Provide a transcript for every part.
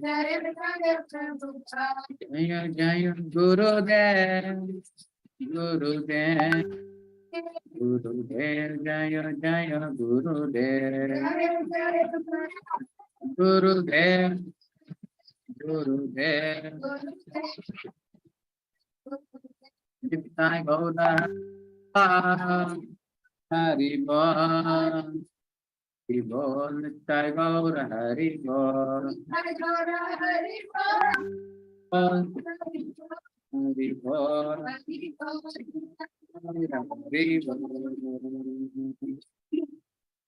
Jaya Jaya Gurudev, Gurudev, Gurudev, Jaya Jaya Gurudev, Gurudev, Gurudev, Gita Gaura, Hari Bol, Hari Bol, Jai Gaura, Hari Bol, Hari Bol, Hari Bol.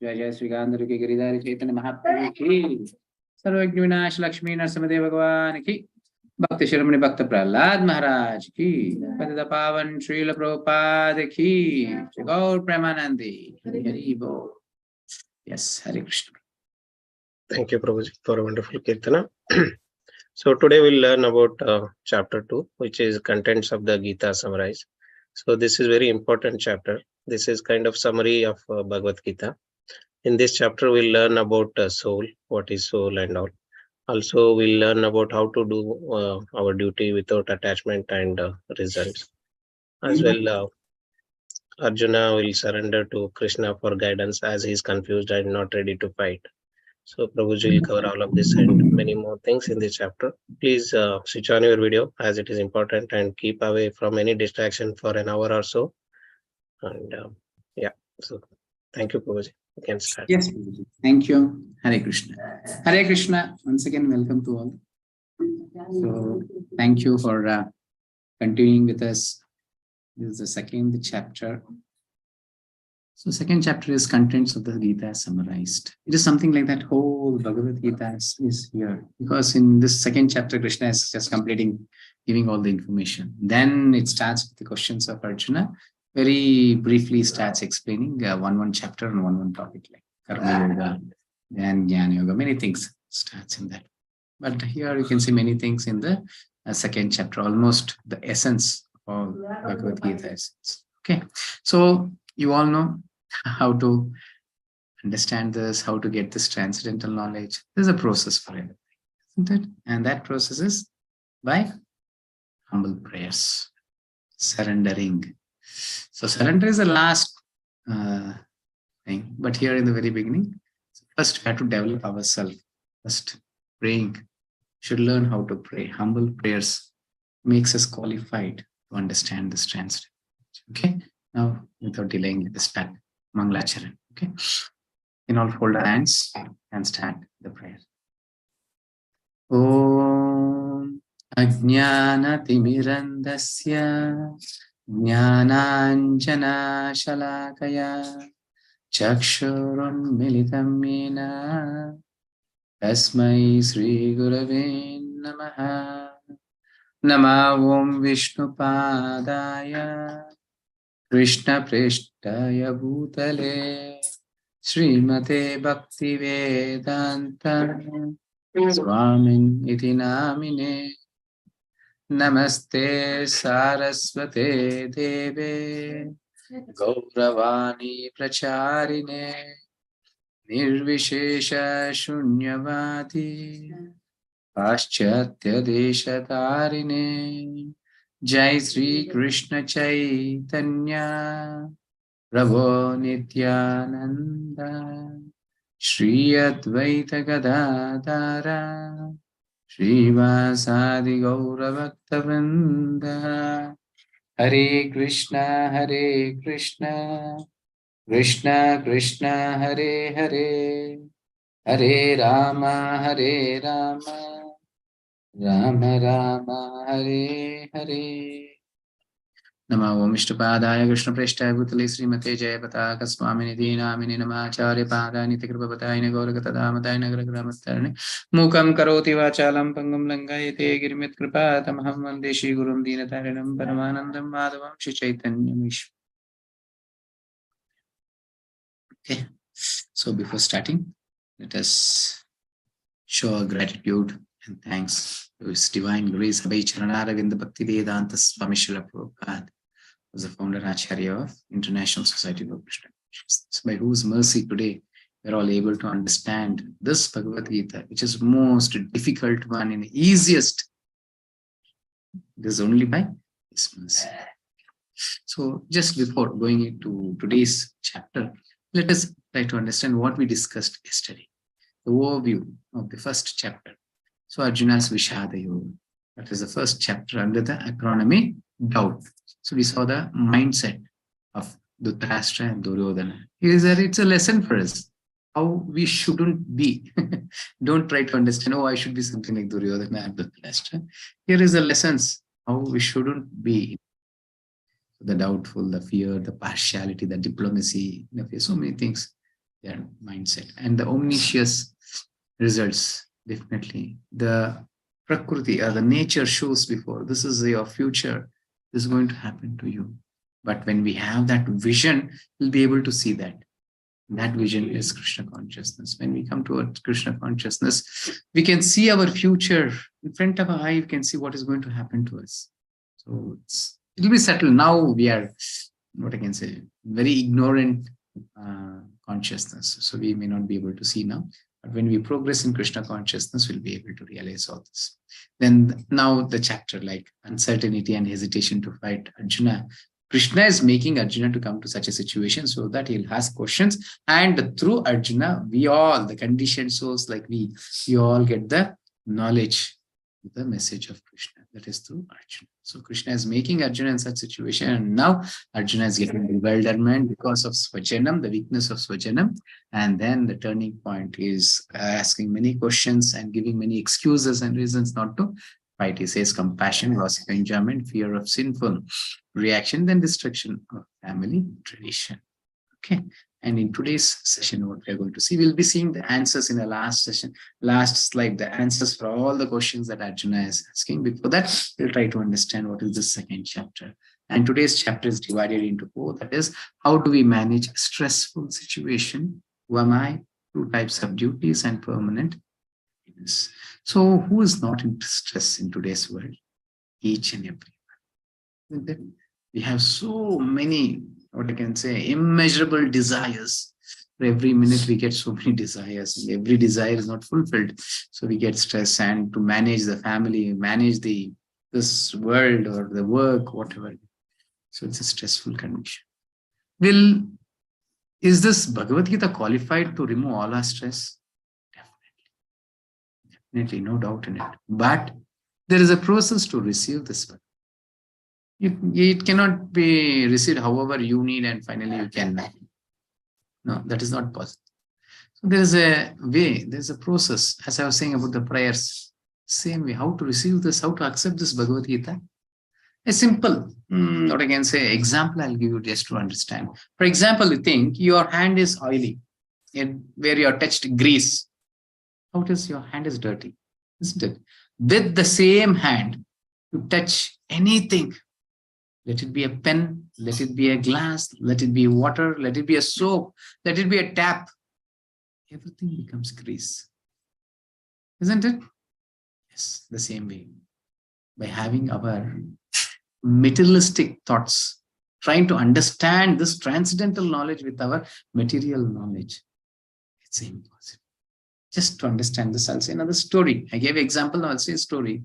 जय जय श्री गांधर के गिरिधारी चैतन्य महाप्रभु की, सर्वज्ञ विनाश लक्ष्मी नरसिंहदेव भगवान की, भक्त शिरोमणि भक्त प्रहलाद महाराज की, पतित पावन श्रील प्रभुपाद की, गौर प्रेमानंदी हरि बोल। Yes, Hare Krishna. Thank you, Prabhuji, for a wonderful Kirtana. So today we'll learn about chapter 2, which is contents of the Gita summarized. So this is very important chapter. This is kind of summary of Bhagavad Gita. In this chapter, we'll learn about soul, what is soul and all. Also, we'll learn about how to do our duty without attachment and results. As well, Arjuna will surrender to Krishna for guidance as he is confused and not ready to fight. So Prabhuji will cover all of this and many more things in this chapter. Please switch on your video as it is important and keep away from any distraction for an hour or so. And yeah, so thank you, Prabhuji. You can start. Yes, Prabhuji. Thank you. Hare Krishna. Hare Krishna. Once again, welcome to all. So thank you for continuing with us. This is the second chapter. So second chapter is contents of the Gita summarized. It is something like that whole Bhagavad Gita is here. Because in this second chapter, Krishna is just giving all the information. Then it starts with the questions of Arjuna. Very briefly starts explaining one chapter and one topic like Karma Yoga, then Jnana Yoga, many things starts in that. But here you can see many things in the second chapter, almost the essence of Bhagavad Gita essence. Okay, so you all know how to understand this, how to get this transcendental knowledge. There's a process for it, isn't it? And that process is by humble prayers, surrendering. So surrender is the last thing, but here in the very beginning, first we have to develop ourselves. First, praying, should learn how to pray. Humble prayers makes us qualified to understand this transcendental. Okay, now without delaying, let us start Mangalacharan. Okay, in all fold our hands and start the prayer. Om Ajnana Timirandasya Jnananjana Shalakaya Chakshurun Militam Yena Tasmai Sri Gurave Namaha. Nama Om Vishnu Padaya Krishna Prishtaya Bhutale Srimate Bhakti Vedanta Swamin Iti Namine. Namaste Saraswate Deve Gauravani Pracharine Nirvishesha Shunyavati Paschatya Deshatarine. Jai Sri Krishna Chaitanya Prabhu Nityananda Shri Advaita Gadadhara Srivasadi Gaura Bhaktavrinda. Hare Krishna, Krishna Krishna, Hare Hare, Hare Rama, Rama Rama, Hare Hare. Nama Om Vishnupadaya Krishna Preshthaya Bhutale Srimate Jayapataka Swamini Namini Namacharya Padani Tikrupapatayana Gaurakathadamatayana Gragaramattarane Mukam Karoti Vachalam Pangam Langayate Girimit Kripatamaham Vande Shri Gurum Dinatarinam Paramanandam Madhavam Shri Chaitanyam Ishwar. Okay, so before starting, let us show our gratitude and thanks to His Divine Grace Abhay Charanaravinda Bhakti Vedanta Swami Srila Prabhupada, was the founder Acharya of International Society of Krishna, by whose mercy today we're all able to understand this Bhagavad Gita, which is most difficult one and easiest. It is only by His mercy. So just before going into today's chapter, let us try to understand what we discussed yesterday. The overview of the first chapter. So Arjuna's Vishada Yoga. That is the first chapter under the acronym doubt. So we saw the mindset of Dhritarashtra and Duryodhana. It's a lesson for us how we shouldn't be. Don't try to understand, I should be something like Duryodhana and Dhritarashtra. Here is the lessons how we shouldn't be. The doubtful, the fear, the partiality, the diplomacy, so many things. Their mindset and the omniscience results. Definitely, the Prakriti or the nature shows before this is your future. This is going to happen to you. But when we have that vision, we'll be able to see that. That vision is Krishna consciousness. When we come to Krishna consciousness, we can see our future in front of our eye. We can see what is going to happen to us. So it'll be settled. Now we are, what I can say, very ignorant consciousness. So we may not be able to see now. But when we progress in Krishna consciousness, we'll be able to realize all this. Then now the chapter like uncertainty and hesitation to fight Arjuna. Krishna is making Arjuna to come to such a situation so that he'll ask questions. And through Arjuna, we all, the conditioned souls like we all get the knowledge, the message of Krishna. That is through Arjuna. So Krishna is making Arjuna in such situation. And now Arjuna is getting bewilderment because of Swajanam, the weakness of Swajanam. And then the turning point is asking many questions and giving many excuses and reasons not to fight. He says compassion, loss of enjoyment, fear of sinful reaction, then destruction of family tradition. Okay. And in today's session, what we're going to see, we'll be seeing the answers in the last session, last slide, the answers for all the questions that Arjuna is asking. Before that, we'll try to understand what is the second chapter. And today's chapter is divided into 4. That is, how do we manage stressful situation? Who am I? 2 types of duties and permanent happiness. So who is not in stress in today's world? Each and everyone. We have so many, what I can say, immeasurable desires. For every minute we get so many desires, and every desire is not fulfilled. So we get stressed, and to manage the family, manage this world or the work, whatever. So it's a stressful condition. Is this Bhagavad Gita qualified to remove all our stress? Definitely, no doubt in it. But there is a process to receive this book. It cannot be received however you need and finally you can. No, that is not possible. So there is a way, there's a process. As I was saying about the prayers, same way, how to receive this, how to accept this Bhagavad Gita. A simple, what I can say, example I'll give you just to understand. For example, you think your hand is oily, where you are touched grease. How does your hand is dirty, isn't it? With the same hand, to touch anything, let it be a pen, let it be a glass, let it be water, let it be a soap, let it be a tap. Everything becomes grease. Isn't it? Yes, the same way. By having our materialistic thoughts, trying to understand this transcendental knowledge with our material knowledge, it's impossible. Just to understand this, I'll say another story. I gave an example, now I'll say a story.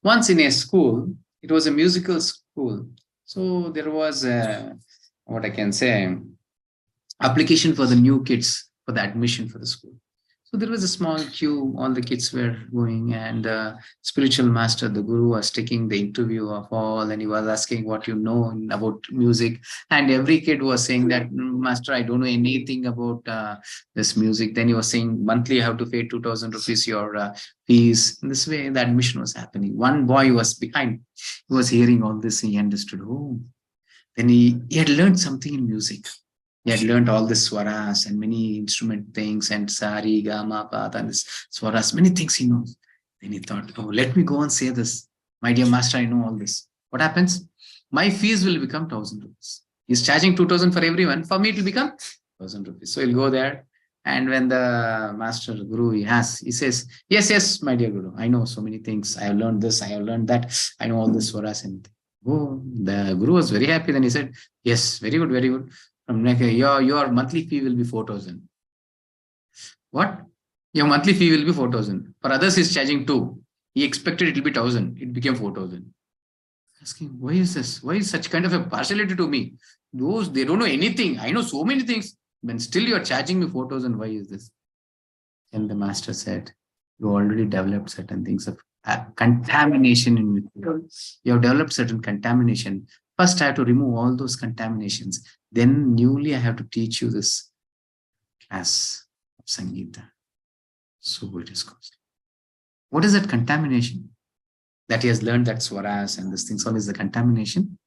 Once in a school, it was a musical school. So there was what I can say, application for the new kids for the admission for the school. So there was a small queue, all the kids were going, and spiritual master, the guru, was taking the interview of all, and he was asking what you know about music. And every kid was saying that, Master, I don't know anything about this music. Then he was saying, monthly you have to pay 2,000 rupees your fees. In this way, the admission was happening. One boy was behind. He was hearing all this. He understood. Oh, then he had learned something in music. He had learned all the swaras and many instrument things and sari, gama, pada, and this swaras, many things he knows. Then he thought, oh, let me go and say this. My dear master, I know all this. What happens? My fees will become 1,000 rupees. He's charging 2,000 for everyone. For me, it will become 1,000 rupees. So he'll go there. And when the master, the guru, he says, yes, my dear guru, I know so many things. I have learned this, I have learned that. I know all the swaras and oh, the guru was very happy. Then he said, yes, very good, very good. From next year, your monthly fee will be 4,000. What? Your monthly fee will be 4,000. For others, he's charging 2. He expected it will be 1,000. It became 4,000. Asking, why is this? Why is such kind of a partiality to me? Those, they don't know anything. I know so many things. When still you're charging me 4,000, why is this? And the master said, you already developed certain things of contamination in you. You have developed certain contamination. First, I have to remove all those contaminations. Then newly, I have to teach you this class of Sangeeta. So it is costly. What is that contamination? That he has learned that swaras and these things all is the contamination?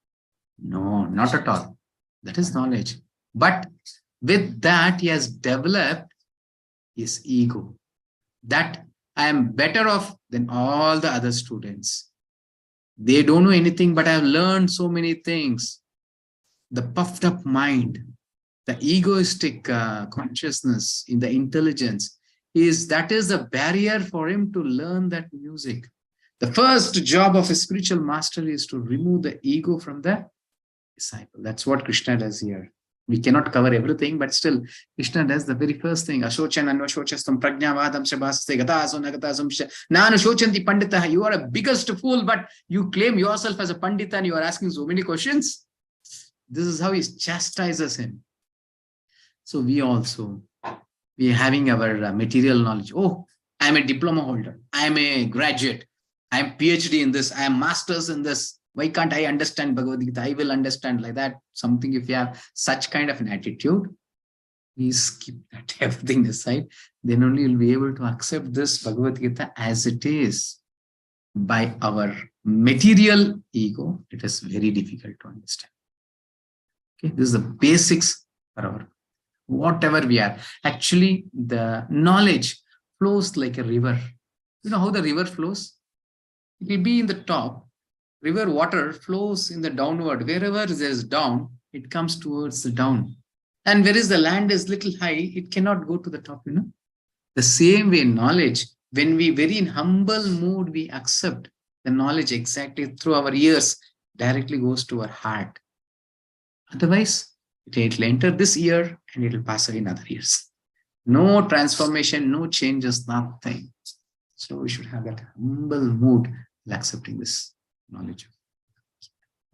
No, not at all. That is knowledge. But with that, he has developed his ego. That I am better off than all the other students. They don't know anything, but I have learned so many things. The puffed up mind, the egoistic consciousness in the intelligence, that is a barrier for him to learn that music. The first job of a spiritual master is to remove the ego from the disciple. That's what Krishna does here. We cannot cover everything, but still, Krishna does the very first thing. Ashochan anvashochastam prajnavadam shabhaste gataso nagatasam nanu shochanti pandita. You are a biggest fool, but you claim yourself as a pandita and you are asking so many questions. This is how he chastises him. So we are having our material knowledge. Oh, I am a diploma holder. I am a graduate. I am PhD in this. I am masters in this. Why can't I understand Bhagavad Gita? I will understand like that. Something, if you have such kind of an attitude, please keep that everything aside. Then only you'll be able to accept this Bhagavad Gita as it is. By our material ego, it is very difficult to understand. Okay, this is the basics for our whatever we are. Actually, the knowledge flows like a river. You know how the river flows? It will be in the top. River water flows in the downward. Wherever there is down, it comes towards the down. And whereas the land is little high, it cannot go to the top, you know. The same way knowledge, when we very in humble mood, we accept the knowledge exactly through our ears, directly goes to our heart. Otherwise, it will enter this ear and it will pass away in other ears. No transformation, no changes, nothing. So we should have that humble mood in accepting this knowledge.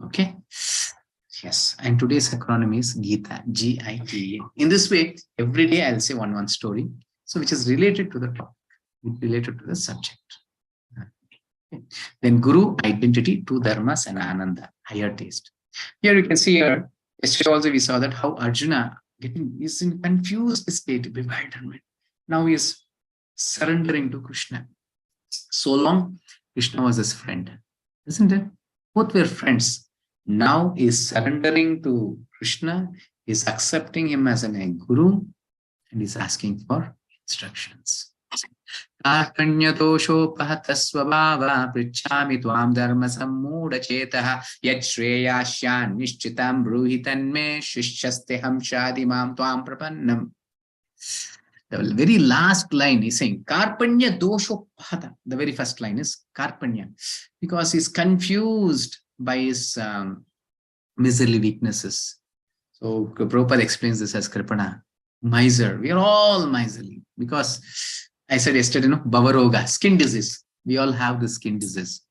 Okay. Yes. And today's acronym is Gita, G-I-T-A. In this way, every day I'll say one story. So which is related to the topic, related to the subject. Okay. Then Guru, identity, two dharmas, and Ananda, higher taste. Here you can see here, yesterday also we saw that how Arjuna is in confused state, bewilderment. Now he is surrendering to Krishna. So long, Krishna was his friend, isn't it? Both were friends. Now he is surrendering to Krishna, is accepting him as a guru, and is asking for instructions. Karpanyadoshopahatasvabhava prichhami tvam dharma sammuda chetaha yad shreyasyan nishchitam bruhitanme shishyasteham shadimam tvam prapannam. The very last line is saying Karpanya doshopahata. The very first line is Karpanya, because he's confused by his miserly weaknesses. So Prabhupada explains this as Kripana, miser. We are all miserly because I said yesterday, Bhavaroga, skin disease. We all have the skin disease,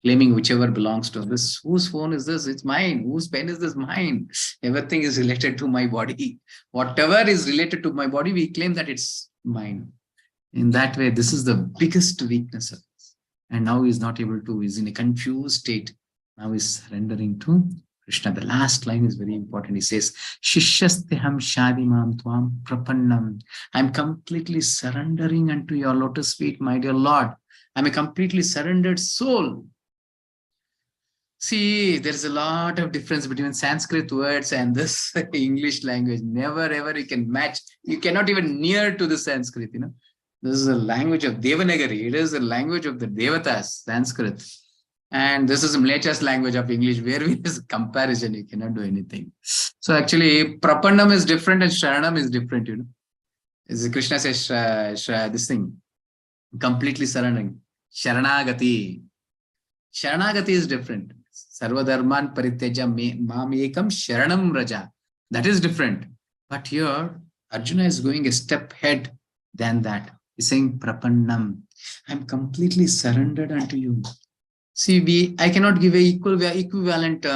claiming whichever belongs to this. Whose phone is this? It's mine. Whose pen is this? Mine. Everything is related to my body. Whatever is related to my body, we claim that it's mine. In that way, this is the biggest weakness of us. And now he's not able to, he's in a confused state. Now he's surrendering to Krishna. The last line is very important. He says, Shishyasteham shadimam tvam prapannam. I'm completely surrendering unto your lotus feet, my dear Lord. I'm a completely surrendered soul. See, there's a lot of difference between Sanskrit words and this English language. Never ever you can match. You cannot even near to the Sanskrit, This is a language of Devanagari. It is a language of the Devatas, Sanskrit. And this is Mlecha's language of English, where there is comparison, you cannot do anything. So actually, Prapannam is different and Sharanam is different, As Krishna says, this thing, completely surrendering. Sharanagati. Sharanagati is different. Sarvadharman parityaja mam ekam sharanam raja. That is different. But here, Arjuna is going a step ahead than that. He's saying Prapannam. I'm completely surrendered unto you. See, I cannot give equivalent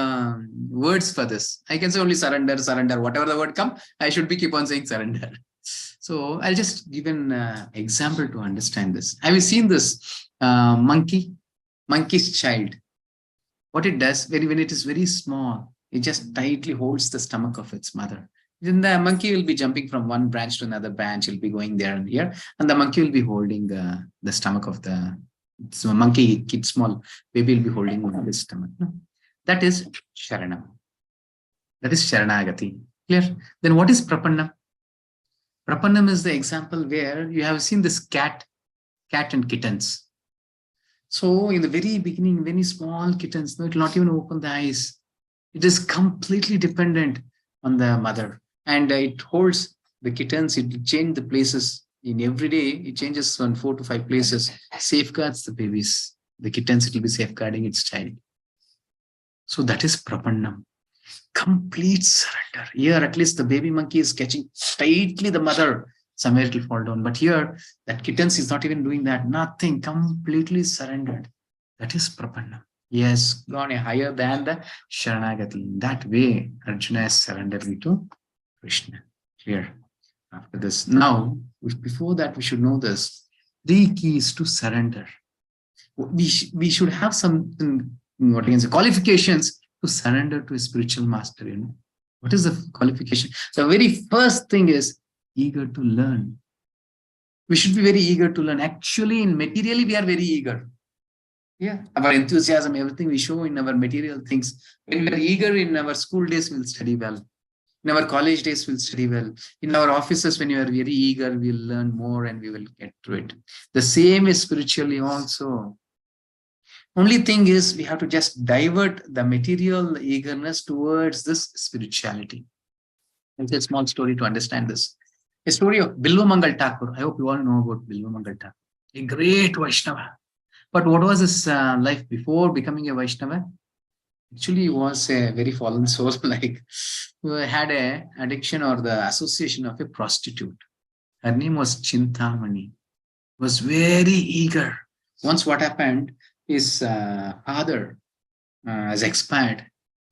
words for this. I can say only surrender, surrender. Whatever the word come, I should be keep on saying surrender. So I'll just give an example to understand this. Have you seen this monkey's child? What it does, when it is very small, it just tightly holds the stomach of its mother. Then the monkey will be jumping from one branch to another branch. He'll be going there and here, and the monkey will be holding the stomach of the monkey. Kid small baby will be holding the stomach. No? That is Sharanam. That is Sharanagati. Clear? Then what is Prapannam? Prapannam is the example where you have seen this cat and kittens. So in the very beginning, very small kittens, no, it will not even open the eyes. It is completely dependent on the mother. And it holds the kittens, it will change the places. In every day, it changes from 4 to 5 places, safeguards the babies. The kittens, it will be safeguarding its child. So that is Prapannam. Complete surrender. Here, at least the baby monkey is catching tightly the mother. Somewhere it will fall down. But here, that kittens is not even doing that. Nothing. Completely surrendered. That is Prapannam. Yes, gone higher than the Sharanagati. In that way, Arjuna is surrendered to Krishna. Clear. After this. Now, before that, we should know this. 3 keys to surrender. We should have some, what I can say, qualifications to surrender to a spiritual master. You know, what is the qualification? The very first thing is eager to learn. We should be very eager to learn. Actually, in materially, we are very eager. Yeah, our enthusiasm, everything we show in our material things. When we are eager in our school days, we'll study well. In our college days, we'll study well. In our offices, when you are very eager, we'll learn more and we will get through it. The same is spiritually also. Only thing is, we have to just divert the material eagerness towards this spirituality. And it's a small story to understand this. A story of Billu Mangal Thakur. I hope you all know about Billu Mangal Thakur, a great Vaishnava. But what was his life before becoming a Vaishnava? Actually, he was a very fallen soul, like who had a addiction or the association of a prostitute. Her name was Chintamani. Was very eager. Once what happened, his father has expired.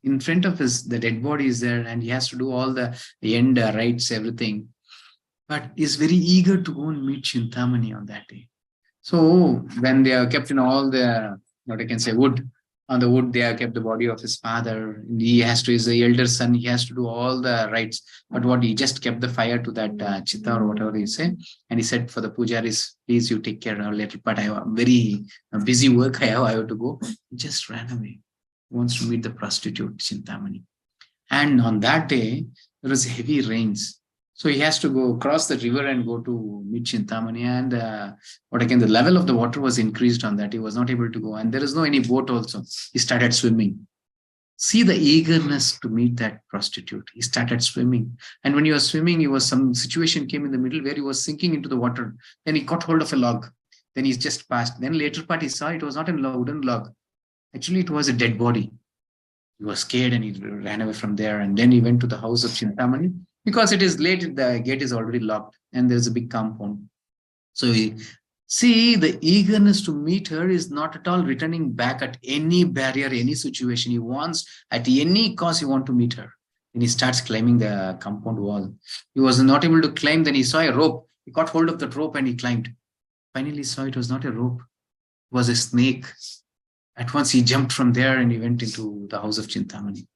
In front of the dead body is there, and he has to do all the end rites, everything. But he's very eager to go and meet Chintamani on that day. So when they are kept in all the, what I can say, wood, on the wood, they have kept the body of his father. He has to, he's the elder son, he has to do all the rites. But what he just kept the fire to that chitta or whatever he say. And he said for the pujaris, please you take care of a little, but I have very busy work, I have to go. He just ran away. He wants to meet the prostitute, Chintamani. And on that day, there was heavy rains. So he has to go across the river and go to meet Chintamani. And the level of the water was increased on that. He was not able to go. And there is no any boat also. He started swimming. See the eagerness to meet that prostitute. He started swimming. And when he was swimming, some situation came in the middle where he was sinking into the water. Then he caught hold of a log. Then he just passed. Then later part he saw it was not a wooden log. Actually, it was a dead body. He was scared and he ran away from there. And then he went to the house of Chintamani. Because it is late, the gate is already locked and there's a big compound. So see, the eagerness to meet her is not at all returning back at any barrier, any situation. He wants, at any cost, he wants to meet her. And he starts climbing the compound wall. He was not able to climb. Then he saw a rope. He caught hold of that rope and he climbed. Finally, he saw it was not a rope. It was a snake. At once, he jumped from there and he went into the house of Chintamani.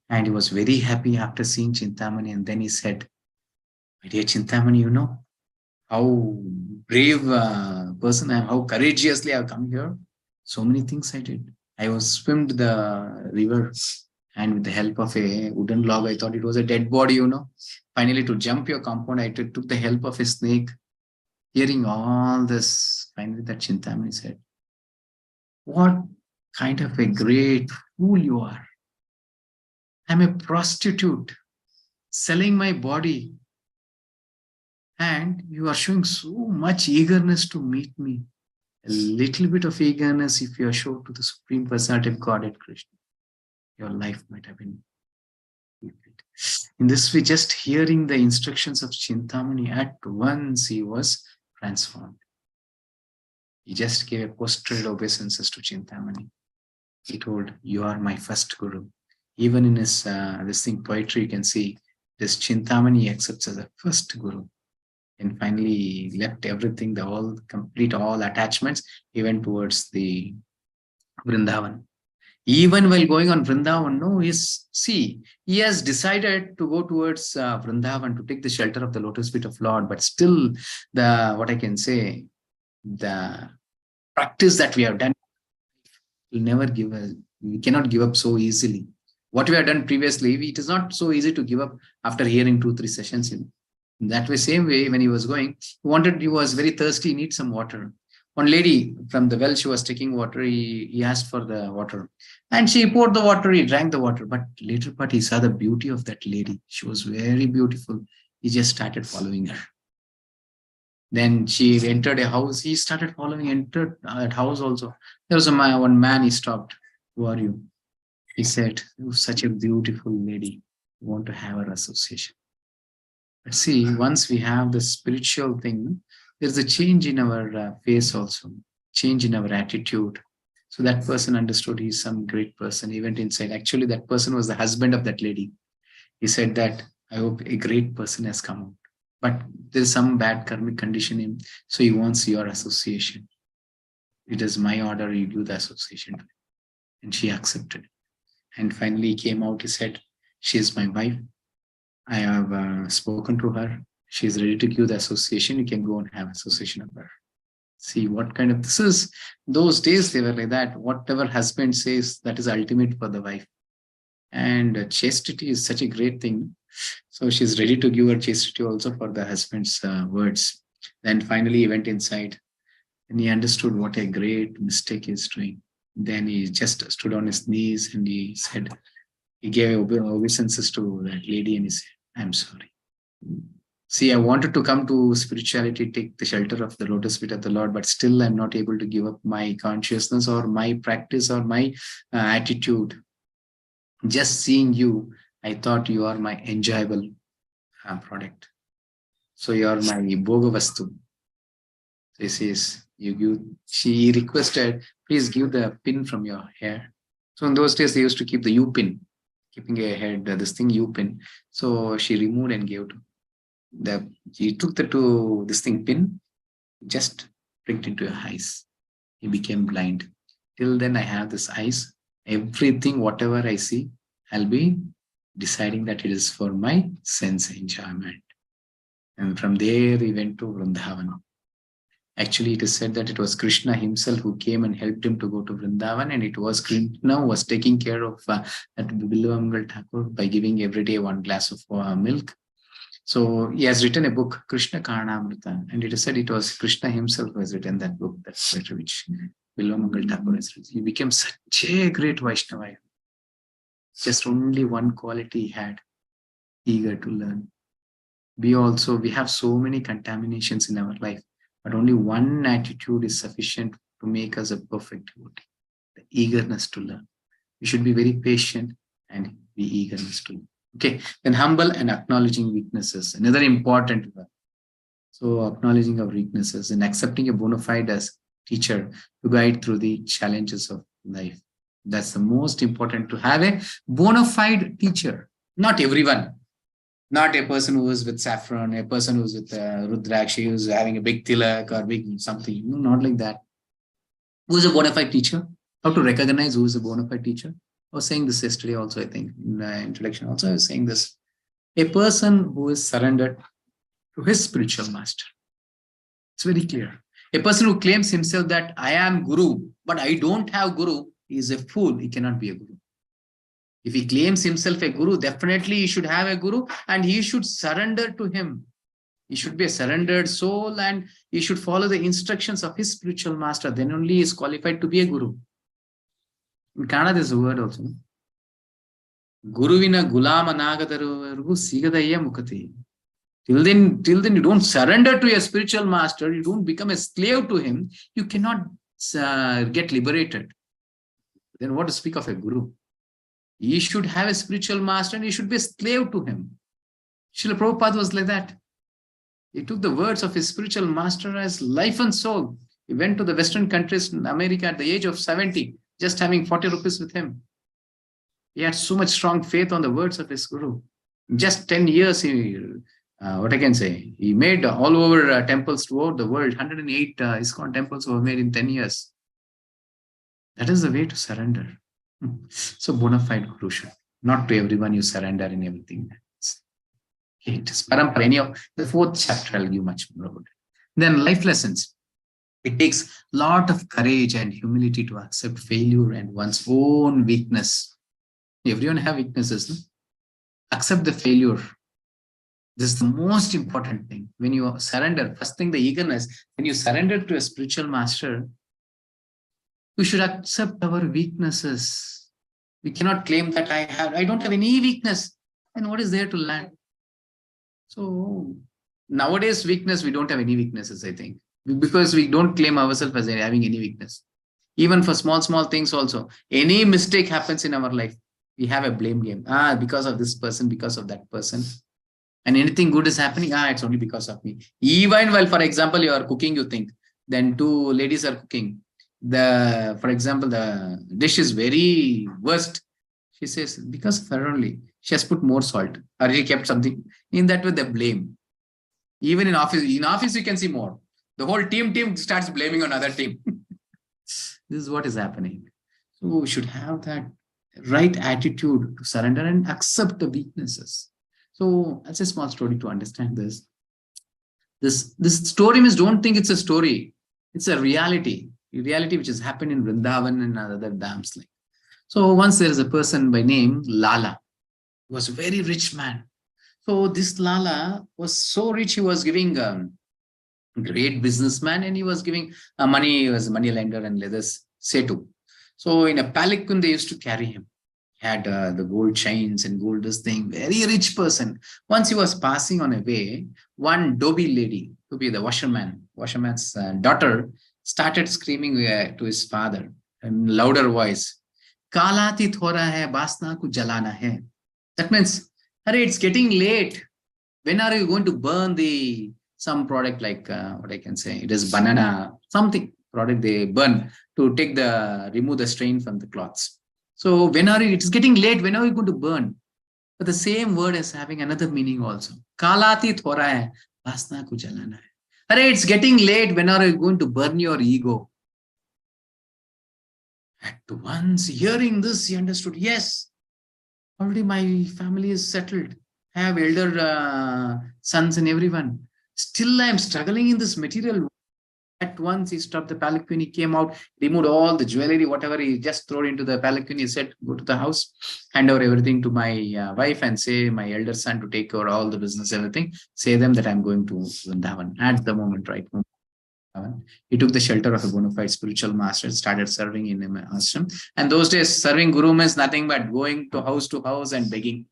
And he was very happy after seeing Chintamani. And then he said, my dear Chintamani, you know how brave person I am, how courageously I have come here. So many things I did. I was swimmed the river and with the help of a wooden log, I thought it was a dead body, you know. Finally, to jump your compound, I took the help of a snake. Hearing all this, finally that Chintamani said, what kind of a great fool you are. I'm a prostitute selling my body. And you are showing so much eagerness to meet me. A little bit of eagerness if you are shown to the Supreme Personality of Godhead Krishna, your life might have been complete. In this way, just hearing the instructions of Chintamani, at once he was transformed. He just gave a postural obeisances to Chintamani. He told, you are my first guru. Even in his this thing poetry, you can see this Chintamani accepts as a first guru. And finally, he left everything, all attachments. He went towards the Vrindavan. Even while going on Vrindavan, he has decided to go towards Vrindavan to take the shelter of the lotus feet of Lord. But still, the practice that we have done will never give us. We cannot give up so easily. What we have done previously, it is not so easy to give up after hearing 2-3 sessions. In that way, same way, when he was going, he was very thirsty, he needs some water. One lady from the well, she was taking water. He asked for the water. And she poured the water, he drank the water. But later part, he saw the beauty of that lady. She was very beautiful. He just started following her. Then she entered a house. He started following, entered that house also. There was one man, he stopped. Who are you? He said, you're such a beautiful lady. I want to have our association. But see, once we have the spiritual thing, there's a change in our face also, change in our attitude. So that person understood he's some great person. He went inside. Actually, that person was the husband of that lady. He said that, I hope a great person has come out. But there's some bad karmic condition in him. So he wants your association. It is my order, you do the association. And she accepted. And finally he came out, he said, she is my wife. I have spoken to her. She is ready to give the association. You can go and have association of her. See what kind of, this is, those days they were like that. Whatever husband says, that is ultimate for the wife. And chastity is such a great thing. So she's ready to give her chastity also for the husband's words. Then finally he went inside and he understood what a great mistake he's doing. Then he just stood on his knees and he said, he gave obeisances to that lady and he said, I'm sorry. See, I wanted to come to spirituality, take the shelter of the lotus feet of the Lord, but still I'm not able to give up my consciousness or my practice or my attitude. Just seeing you, I thought you are my enjoyable product. So you are my bhogavastu. This is, she requested, please give the pin from your hair. So in those days, they used to keep the U pin, keeping a head, this thing U pin. So she removed and gave to he took this thing pin, just pricked into your eyes. He became blind. Till then I have this eyes. Everything, whatever I see, I'll be deciding that it is for my sense enjoyment. And from there, he went to Vrindavan. Actually, it is said that it was Krishna himself who came and helped him to go to Vrindavan, and it was Krishna who was taking care of that Bilavangal Thakur by giving every day 1 glass of milk. So he has written a book, Krishna Karanamrita, and it is said it was Krishna himself who has written that book, that's which Bilavangal Thakur has written. He became such a great Vaishnava. Just only one quality he had, eager to learn. We have so many contaminations in our life, but only one attitude is sufficient to make us a perfect devotee, the eagerness to learn. We should be very patient and be eagerness to learn. Okay, then humble and acknowledging weaknesses, another important one. So acknowledging our weaknesses and accepting a bona fide as teacher to guide through the challenges of life. That's the most important, to have a bona fide teacher. Not everyone. Not a person who is with saffron, a person who is with Rudrakshi, who is having a big tilak or big something. No, not like that. Who is a bona fide teacher? How to recognize who is a bona fide teacher? I was saying this yesterday also, I think, in the introduction also, I was saying this. A person who is surrendered to his spiritual master. It's very clear. A person who claims himself that I am Guru, but I don't have Guru, he is a fool. He cannot be a Guru. If he claims himself a Guru, definitely he should have a Guru and he should surrender to him. He should be a surrendered soul and he should follow the instructions of his spiritual master. Then only he is qualified to be a Guru. In Kannada, there's a word also. Guruvina gulama nagadaru sigadaya mukati. Till then you don't surrender to your spiritual master, you don't become a slave to him, you cannot get liberated. Then what to speak of a Guru? He should have a spiritual master and he should be a slave to him. Srila Prabhupada was like that. He took the words of his spiritual master as life and soul. He went to the Western countries in America at the age of 70, just having 40 rupees with him. He had so much strong faith on the words of his guru. Just 10 years, what I can say, he made all over temples throughout the world. 108 ISKCON temples were made in 10 years. That is the way to surrender. So bona fide guru should. Not to everyone you surrender in everything. It is parampara. Anyhow, the fourth chapter I'll give much more about it. Then life lessons. It takes a lot of courage and humility to accept failure and one's own weakness. Everyone have weaknesses. No? Accept the failure. This is the most important thing. When you surrender, first thing, the eagerness. When you surrender to a spiritual master, we should accept our weaknesses. We cannot claim that I don't have any weakness. And what is there to learn? So nowadays, weakness, we don't have any weaknesses, I think. Because we don't claim ourselves as having any weakness. Even for small things also. Any mistake happens in our life, we have a blame game. Because of this person, because of that person. And anything good is happening, it's only because of me. Even while, for example, you are cooking, you think. Then two ladies are cooking. For example, the dish is very worst. She says, because of her only. She has put more salt. Or she kept something. In that way, they blame. Even in office you can see more. The whole team starts blaming another team. This is what is happening. So we should have that right attitude to surrender and accept the weaknesses. So that's a small story to understand this. This story means don't think it's a story. It's a reality. A reality which has happened in Vrindavan and other dhams. So once there is a person by name Lala, who was a very rich man. So this Lala was so rich, he was giving great businessman, and he was giving money. He was a money lender and leathers setu. So in a palanquin they used to carry him. He had the gold chains and gold this thing. Very rich person. Once he was passing on a way, one Dobi lady, to be the washerman's daughter, started screaming to his father in louder voice. Kalati thora hai, basna ku jalana hai. That means, it's getting late. When are you going to burn some product like what I can say? It is banana, something product they burn to remove the stain from the cloths. So it's getting late. When are you going to burn? But the same word is having another meaning also. Kalati thora hai, basna ku jalana hai. It's getting late. When are you going to burn your ego? At once hearing this, he understood, yes, already my family is settled. I have elder sons and everyone. Still, I am struggling in this material world. At once, he stopped the palanquin. He came out, removed all the jewelry, whatever he just threw into the palanquin. He said, go to the house, hand over everything to my wife and say my elder son to take over all the business, everything. Say them that I'm going to Vrindavan at the moment, right? He took the shelter of a bona fide spiritual master, started serving in an ashram. And those days, serving guru means nothing but going to house and begging.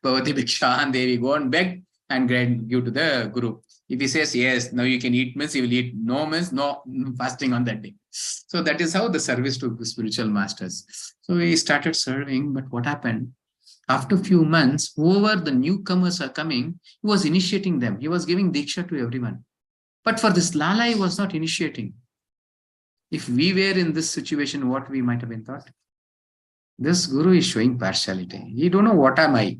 Bhavati Bhikshan Devi, go and beg and give to the guru. If he says, yes, now you can eat, means he will eat. No means no, fasting on that day. So that is how the service to the spiritual masters. So he started serving, but what happened? After a few months, whoever the newcomers are coming, he was initiating them. He was giving diksha to everyone. But for this Lala, he was not initiating. If we were in this situation, what we might have been thought? This guru is showing partiality. He don't know what am I.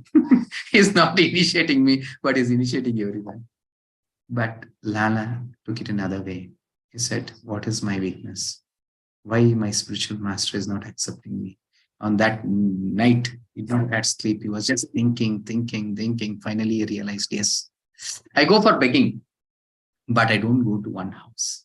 He's not initiating me, but he's initiating everyone. But Lala took it another way. He said, what is my weakness? Why my spiritual master is not accepting me? On that night, he did not have sleep. He was just thinking. Finally, he realized, yes, I go for begging, but I don't go to one house.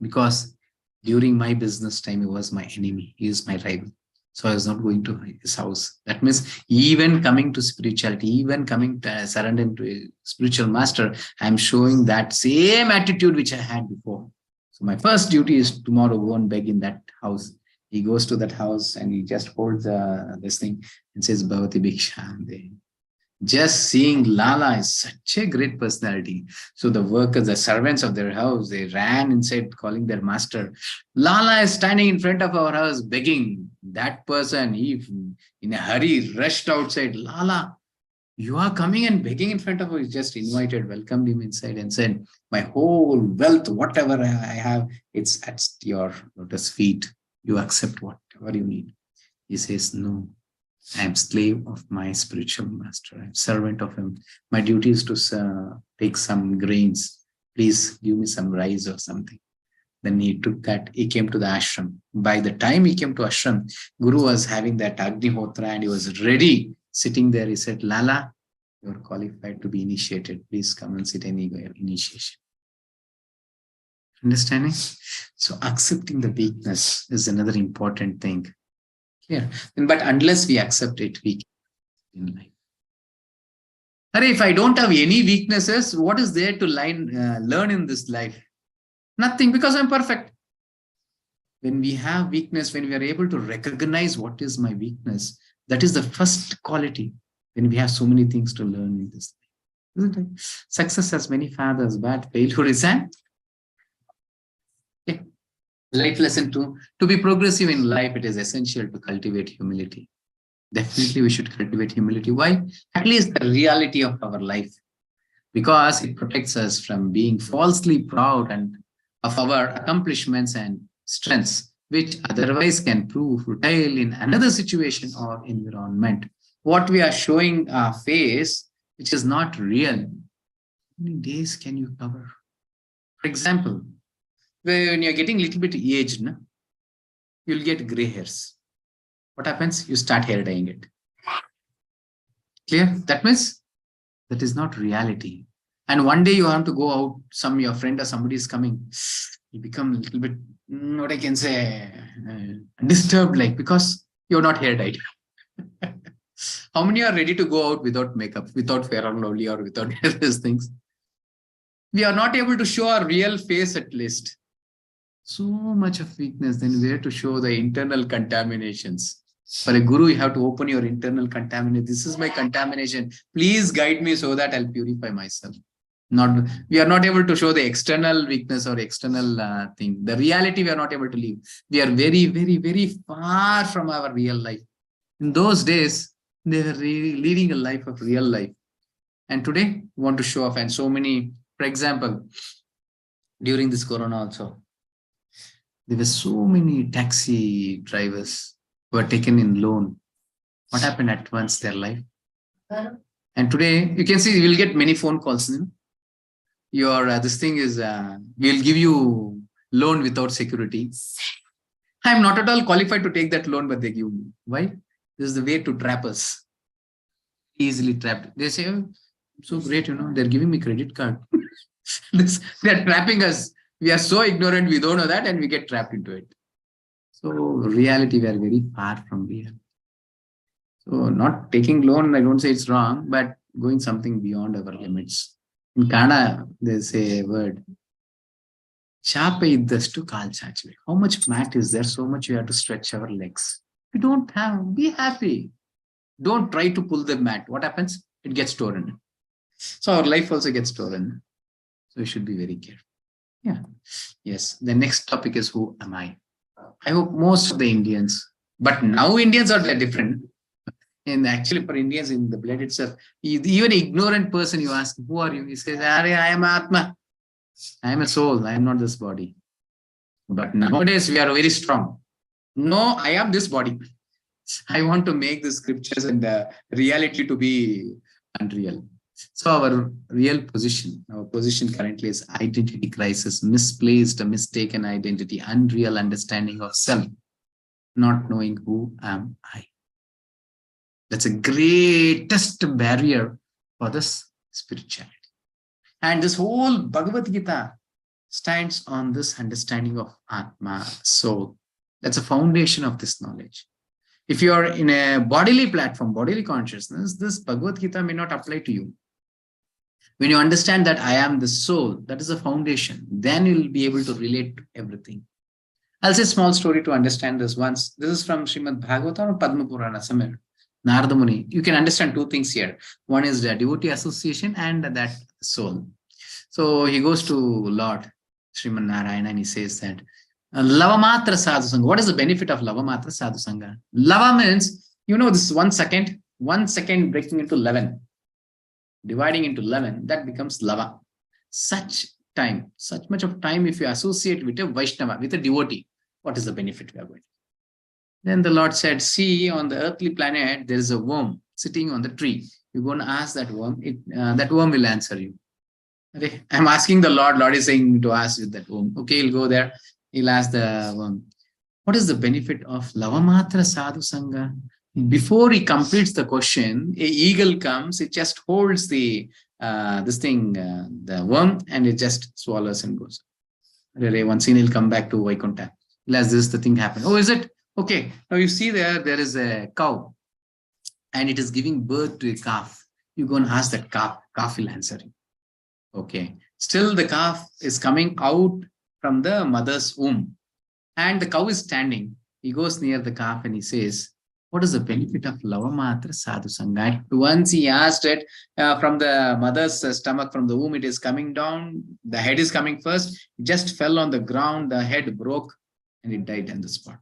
Because during my business time, he was my enemy. He is my rival. So I was not going to his house. That means even coming to spirituality, even coming to surrendering to a spiritual master, I'm showing that same attitude which I had before. So my first duty is tomorrow go and beg in that house. He goes to that house and he just holds this thing and says, Bhavati Bhikshande. Just seeing Lala is such a great personality. So the workers, the servants of their house, they ran inside calling their master. Lala is standing in front of our house begging. That person, he in a hurry rushed outside. Lala, You are coming and begging in front of him. He just invited, welcomed him inside and said, my whole wealth, whatever I have, it's at your lotus feet. You accept whatever you need. He says, no, I am slave of my spiritual master. I am servant of him. My duty is to take some grains. Please give me some rice or something. Then he took that, he came to the ashram. By the time he came to ashram, Guru was having that Agnihotra and he was ready, sitting there. He said, Lala, you are qualified to be initiated. Please come and sit and initiation. Understanding? So accepting the weakness is another important thing. Clear? But unless we accept it, we can in life. If I don't have any weaknesses, what is there to learn in this life? Nothing, because I'm perfect. When we have weakness, when we are able to recognize what is my weakness, that is the first quality when we have so many things to learn in this life. Isn't it? Success has many fathers, but failure is an life lesson too. To be progressive in life, it is essential to cultivate humility. Definitely we should cultivate humility. Why? At least the reality of our life. Because it protects us from being falsely proud and of our accomplishments and strengths, which otherwise can prove futile in another situation or environment. What we are showing our face, which is not real, how many days can you cover? For example, when you're getting a little bit aged, you'll get gray hairs. What happens? You start hair dyeing it. Clear? That means that is not reality. And one day you have to go out, your friend or somebody is coming, you become a little bit, what I can say, disturbed, because you're not hair dyed. How many are ready to go out without makeup, without fair and lovely, or without these things? We are not able to show our real face at least. So much of weakness, then where to show the internal contaminations? For a guru, you have to open your internal contamination. This is my contamination. Please guide me so that I'll purify myself. We are not able to show the external weakness or external thing. The reality we are not able to live. We are very, very, very far from our real life. In those days, they were really leading a life of real life. And today, we want to show off. And so many, for example, during this Corona also, there were so many taxi drivers who were taken in loan. What happened at once their life? And today, you can see, you will get many phone calls. This thing is, we'll give you loan without security. I'm not at all qualified to take that loan, but they give me. Why? This is the way to trap us. Easily trapped. They say, oh, so great, they're giving me credit card. They're trapping us. We are so ignorant, we don't know that, and we get trapped into it. So reality, we are very far from real. So not taking loan, I don't say it's wrong, but going something beyond our limits. In Kannada, they say a word, Chape iddastu kaal chaachve. How much mat is there? So much we have to stretch our legs. We don't have, be happy. Don't try to pull the mat. What happens? It gets torn. So our life also gets torn. So we should be very careful. Yeah. Yes. The next topic is, who am I? I hope most of the Indians, but now Indians are different. And actually for Indians in the blood itself, even an ignorant person, you ask, who are you? He says, I am Atma. I am a soul. I am not this body. But nowadays we are very strong. No, I am this body. I want to make the scriptures and the reality to be unreal. So our real position, our position currently is identity crisis, misplaced, mistaken identity, unreal understanding of self, not knowing who am I. That's a greatest barrier for this spirituality. And this whole Bhagavad Gita stands on this understanding of Atma, soul. That's a foundation of this knowledge. If you are in a bodily platform, bodily consciousness, this Bhagavad Gita may not apply to you. When you understand that I am the soul, that is the foundation, then you will be able to relate to everything. I'll say a small story to understand this once. This is from Srimad Bhagavatam or Padma Purana, somewhere. Narada Muni. You can understand two things here. One is the devotee association and that soul. So he goes to Lord Sriman Narayana and he says that Lavamatra Sadhu Sangha. What is the benefit of Lavamatra Sadhu Sangha? Lava means, this 1 second breaking into 11. dividing into 11, that becomes lava. Such much of time, if you associate with a Vaishnava, with a devotee, what is the benefit we are going to? Then the Lord said, see, on the earthly planet, there is a worm sitting on the tree. You go and ask that worm, that worm will answer you. Okay. I'm asking the Lord. Lord is saying to ask with that worm. Okay, he'll go there. He'll ask the worm, what is the benefit of Lavamatra Sadhu Sangha? Before he completes the question, a eagle comes, it just holds the the worm, and it just swallows and goes. Really, once he'll come back to Vaikuntha. As this, the thing happened. Oh, is it? Okay. Now you see there is a cow, and it is giving birth to a calf. You go and ask that calf. Calf will answer you. Okay. Still, the calf is coming out from the mother's womb, and the cow is standing. He goes near the calf and he says, what is the benefit of Lavamatra Sadhu Sangha? Once he asked it from the mother's stomach, from the womb, it is coming down. The head is coming first. It just fell on the ground. The head broke and it died on the spot.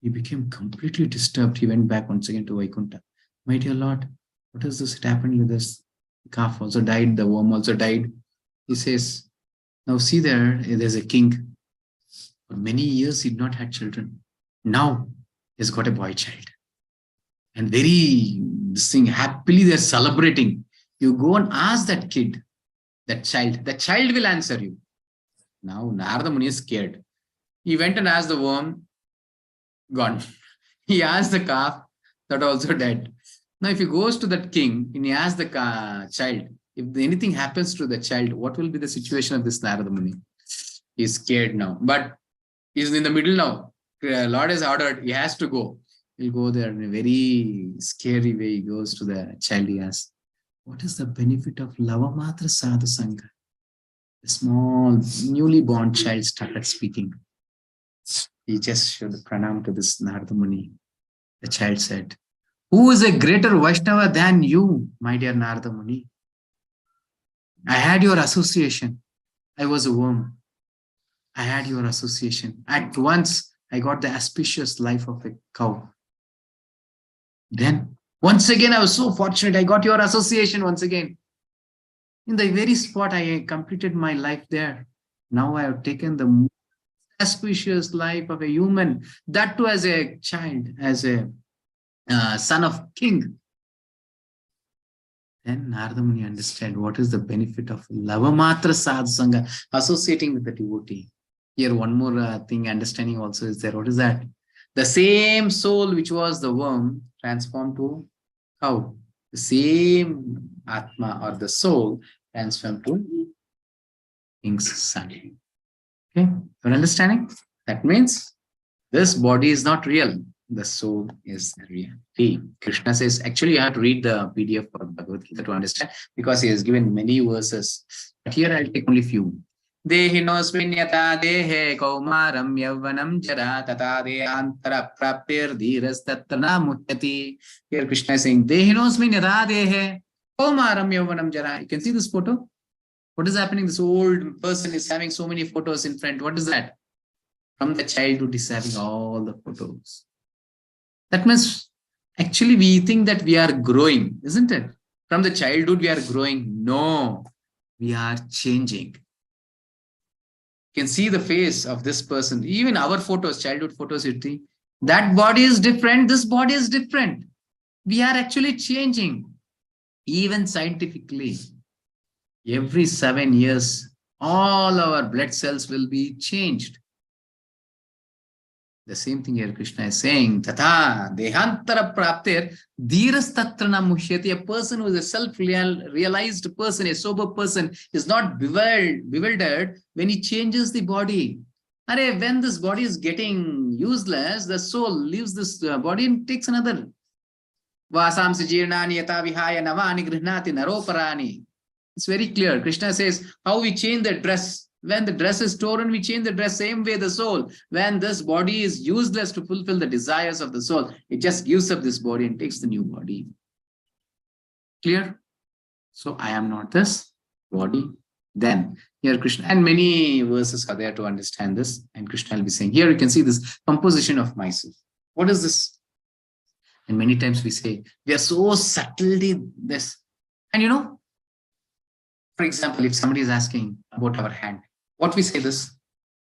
He became completely disturbed. He went back once again to Vaikuntha. My dear Lord, what is this? It happened with this. The calf also died. The worm also died. He says, now see there's a king. For many years, he did not have children. Now, he's got a boy child. And happily they're celebrating. You go and ask that kid, that child will answer you. Now, Narada Muni is scared. He went and asked the worm, gone. He asked the calf, that also dead. Now, if he goes to that king and he asks the child, if anything happens to the child, what will be the situation of this Narada Muni? He's scared now. But he's in the middle now. Lord has ordered, he has to go. He'll go there in a very scary way. He goes to the child, he asks, what is the benefit of Lavamatra Sadhu Sangha? The small, newly born child started speaking. He just showed the pranam to this Narada Muni. The child said, who is a greater Vaishnava than you, my dear Narada Muni? I had your association. I was a worm. I had your association. At once, I got the auspicious life of a cow. Then, once again, I was so fortunate. I got your association once again. In the very spot, I completed my life there. Now I have taken the most auspicious life of a human, that too as a child, as a son of king. Then Narada Muni understood what is the benefit of Lavamatra Sadhu Sangha, associating with the devotee. Here, one more thing, understanding also is there. What is that? The same soul which was the worm transformed to cow. The same Atma or the soul transformed to king's son. Okay, you're understanding? That means this body is not real. The soul is real. Krishna says, actually, you have to read the PDF of Bhagavad Gita to understand, because he has given many verses. But here I'll take only few. Dehinosmin yata dehe kaumaram yavvanam jara tata deyantara praptir dhiras tattana mutyati. Here Krishna is saying, Dehinosmin yata dehe kaumaram yavvanam jara. You can see this photo? What is happening? This old person is having so many photos in front. What is that? From the childhood, is having all the photos. That means, actually, we think that we are growing, isn't it? From the childhood, we are growing. No, we are changing. You can see the face of this person. Even our photos, childhood photos, you think that body is different, this body is different. We are actually changing. Even scientifically, every 7 years, all our blood cells will be changed. The same thing here Krishna is saying, Tata dehantara praptir dhiras tatrana mushyati. A person who is a self-realized person, a sober person, is not bewildered when he changes the body. When this body is getting useless, the soul leaves this body and takes another. Vasamsi jirnani yata vihaya navani grihnati naroparani. It's very clear. Krishna says how we change the dress. When the dress is torn, we change the dress. Same way the soul. When this body is useless to fulfill the desires of the soul, it just gives up this body and takes the new body. Clear? So I am not this body. Then here Krishna, and many verses are there to understand this. And Krishna will be saying, here you can see this composition of myself. What is this? And many times we say, we are so subtly this. And for example, if somebody is asking about our hand, what we say this?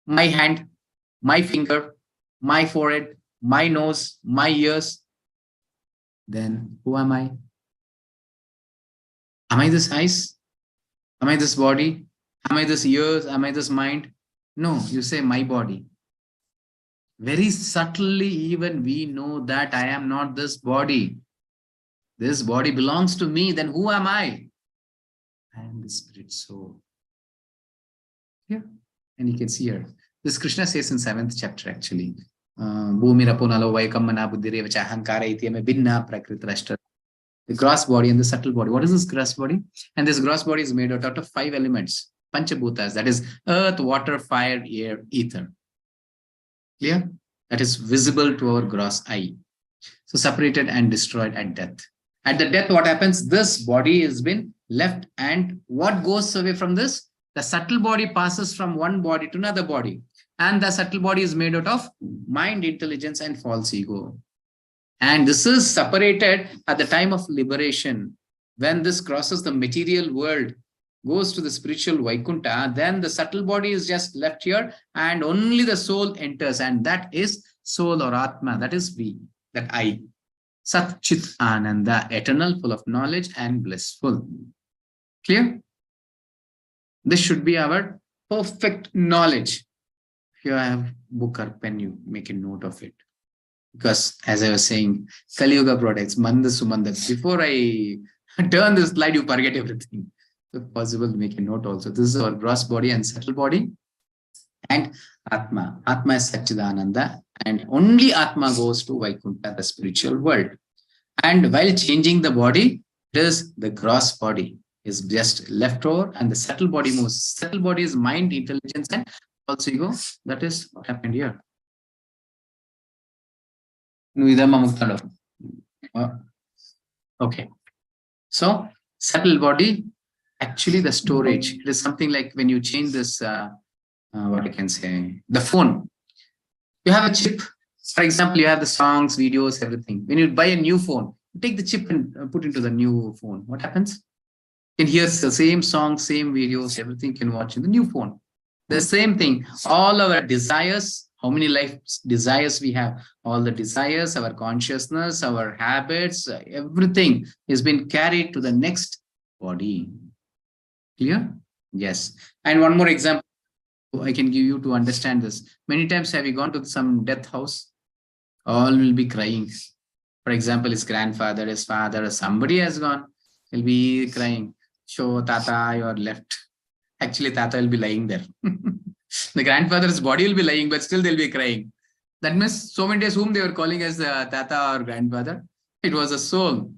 My hand, my finger, my forehead, my nose, my ears. Then who am I? Am I this eyes? Am I this body? Am I this ears? Am I this mind? No, you say my body. Very subtly, even we know that I am not this body. This body belongs to me. Then who am I? I am the spirit soul. Here. And you can see here. This Krishna says in 7th chapter actually. The gross body and the subtle body. What is this gross body? And this gross body is made out of 5 elements. Panchabhutas, that is earth, water, fire, air, ether. Clear? That is visible to our gross eye. So separated and destroyed at death. At the death, what happens? This body has been left, and what goes away from this? The subtle body passes from one body to another body. And the subtle body is made out of mind, intelligence, and false ego. And this is separated at the time of liberation. When this crosses the material world, goes to the spiritual Vaikuntha, then the subtle body is just left here and only the soul enters, and that is soul or Atma, that is we, that I. Sat Chit Ananda, eternal, full of knowledge and blissful. Clear? This should be our perfect knowledge. If you have book or pen, you make a note of it. Because as I was saying, Kali Yuga products, Manda Sumanda, before I turn this slide, you forget everything. If possible, make a note also. This is our gross body and subtle body. And Atma. Atma is Satchidananda. And only Atma goes to Vaikuntha, the spiritual world. And while changing the body, it is the gross body is just left over and the subtle body moves. Subtle body is mind, intelligence, and false ego. That is what happened here. Okay. So, subtle body, actually the storage. It is something like when you change this, what I can say, the phone. You have a chip. For example, you have the songs, videos, everything. When you buy a new phone, you take the chip and put into the new phone. What happens? You can hear the same songs, same videos, everything you can watch in the new phone. The same thing. All our desires, how many life desires we have, all the desires, our consciousness, our habits, everything has been carried to the next body. Clear? Yes. And one more example I can give you to understand this. Many times have you gone to some death house? All will be crying. For example, his grandfather, his father, somebody has gone. He'll be crying. Show Tata, you are left. Actually, Tata will be lying there. The grandfather's body will be lying, but still they'll be crying. That means so many days whom they were calling as Tata or grandfather, it was a soul.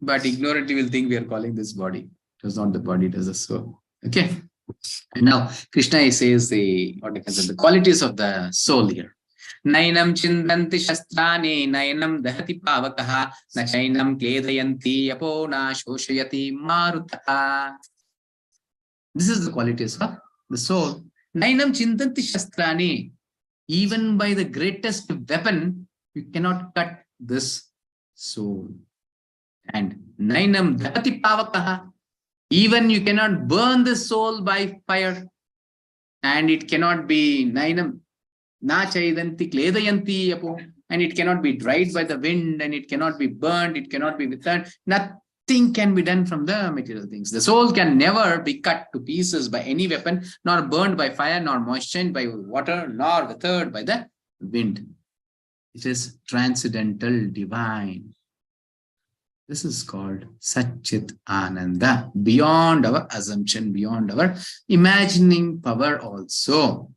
But ignorantly will think we are calling this body. It was not the body, it was the soul. Okay. And now Krishna says the qualities of the soul here. Nainam chindanti shastrani, nainam dahati pavakaha, na chainam kledayanti yapona shoshayati marutaha. This is the qualities of the soul. Nainam chindanti shastrani. Even by the greatest weapon, you cannot cut this soul. And nainam dahati pavakaha. Even you cannot burn the soul by fire. And it cannot be nainam na chaidanti kledayanti apo. And it cannot be dried by the wind, and it cannot be burned, it cannot be withered. Nothing can be done from the material things. The soul can never be cut to pieces by any weapon, nor burned by fire, nor moistened by water, nor withered by the wind. It is transcendental, divine. This is called Satchit Ananda, beyond our assumption, beyond our imagining power also.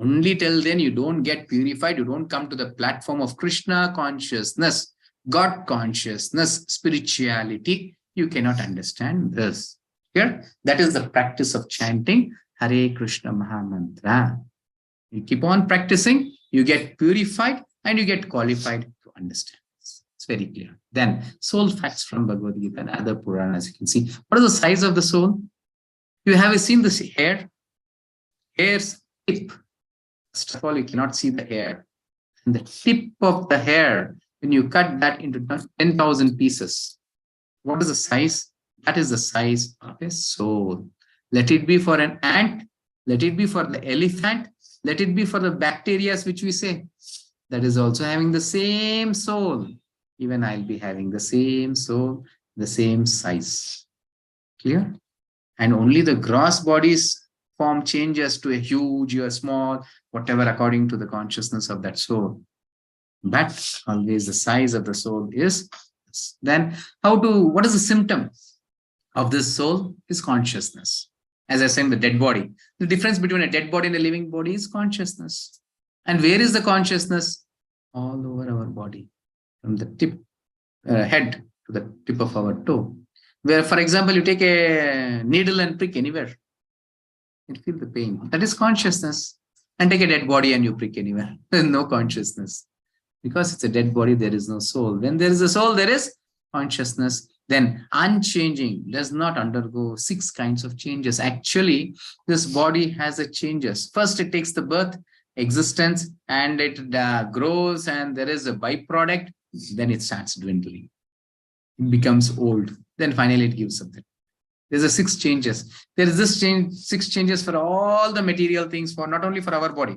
Only till then you don't get purified, you don't come to the platform of Krishna consciousness, God consciousness, spirituality. You cannot understand this. Here, that is the practice of chanting Hare Krishna Mahamantra. You keep on practicing, you get purified, and you get qualified to understand. It's very clear. Then, soul facts from Bhagavad Gita and other Puranas. You can see what is the size of the soul. You have seen this hair? Hair's tip. First of all, you cannot see the hair. And the tip of the hair, when you cut that into 10,000 pieces, what is the size? That is the size of a soul. Let it be for an ant, let it be for the elephant, let it be for the bacteria which we say, that is also having the same soul. Even I'll be having the same soul, the same size. Clear? And only the gross bodies form changes to a huge or small, whatever, according to the consciousness of that soul. But always the size of the soul is. Then what is the symptom of this soul? Is consciousness. As I said, the dead body. The difference between a dead body and a living body is consciousness. And where is the consciousness? All over our body, from the tip, head to the tip of our toe. Where, for example, you take a needle and prick anywhere, you feel the pain. That is consciousness. And take a dead body and you prick anywhere. There is no consciousness. Because it's a dead body, there is no soul. When there is a soul, there is consciousness. Then unchanging, does not undergo 6 kinds of changes. Actually, this body has a changes. First, it takes the birth, existence, and it grows, and there is a byproduct. Then it starts dwindling. It becomes old. Then finally it gives up. There's a 6 changes. There is this 6 changes for all the material things, for not only for our body,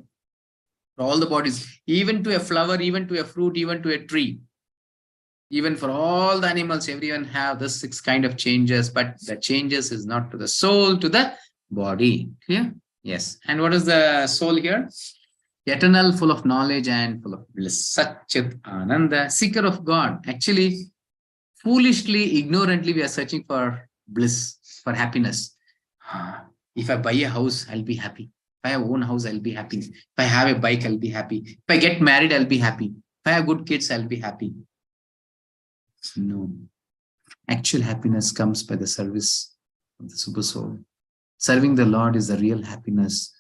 for all the bodies, even to a flower, even to a fruit, even to a tree. Even for all the animals, everyone have this 6 kind of changes, but the changes is not to the soul, to the body. Clear? Yes. And what is the soul here? Eternal, full of knowledge and full of bliss. Satchit Ananda, seeker of God. Actually, foolishly, ignorantly, we are searching for bliss, for happiness. If I buy a house, I'll be happy. If I own a house, I'll be happy. If I have a bike, I'll be happy. If I get married, I'll be happy. If I have good kids, I'll be happy. No. Actual happiness comes by the service of the Super Soul. Serving the Lord is the real happiness.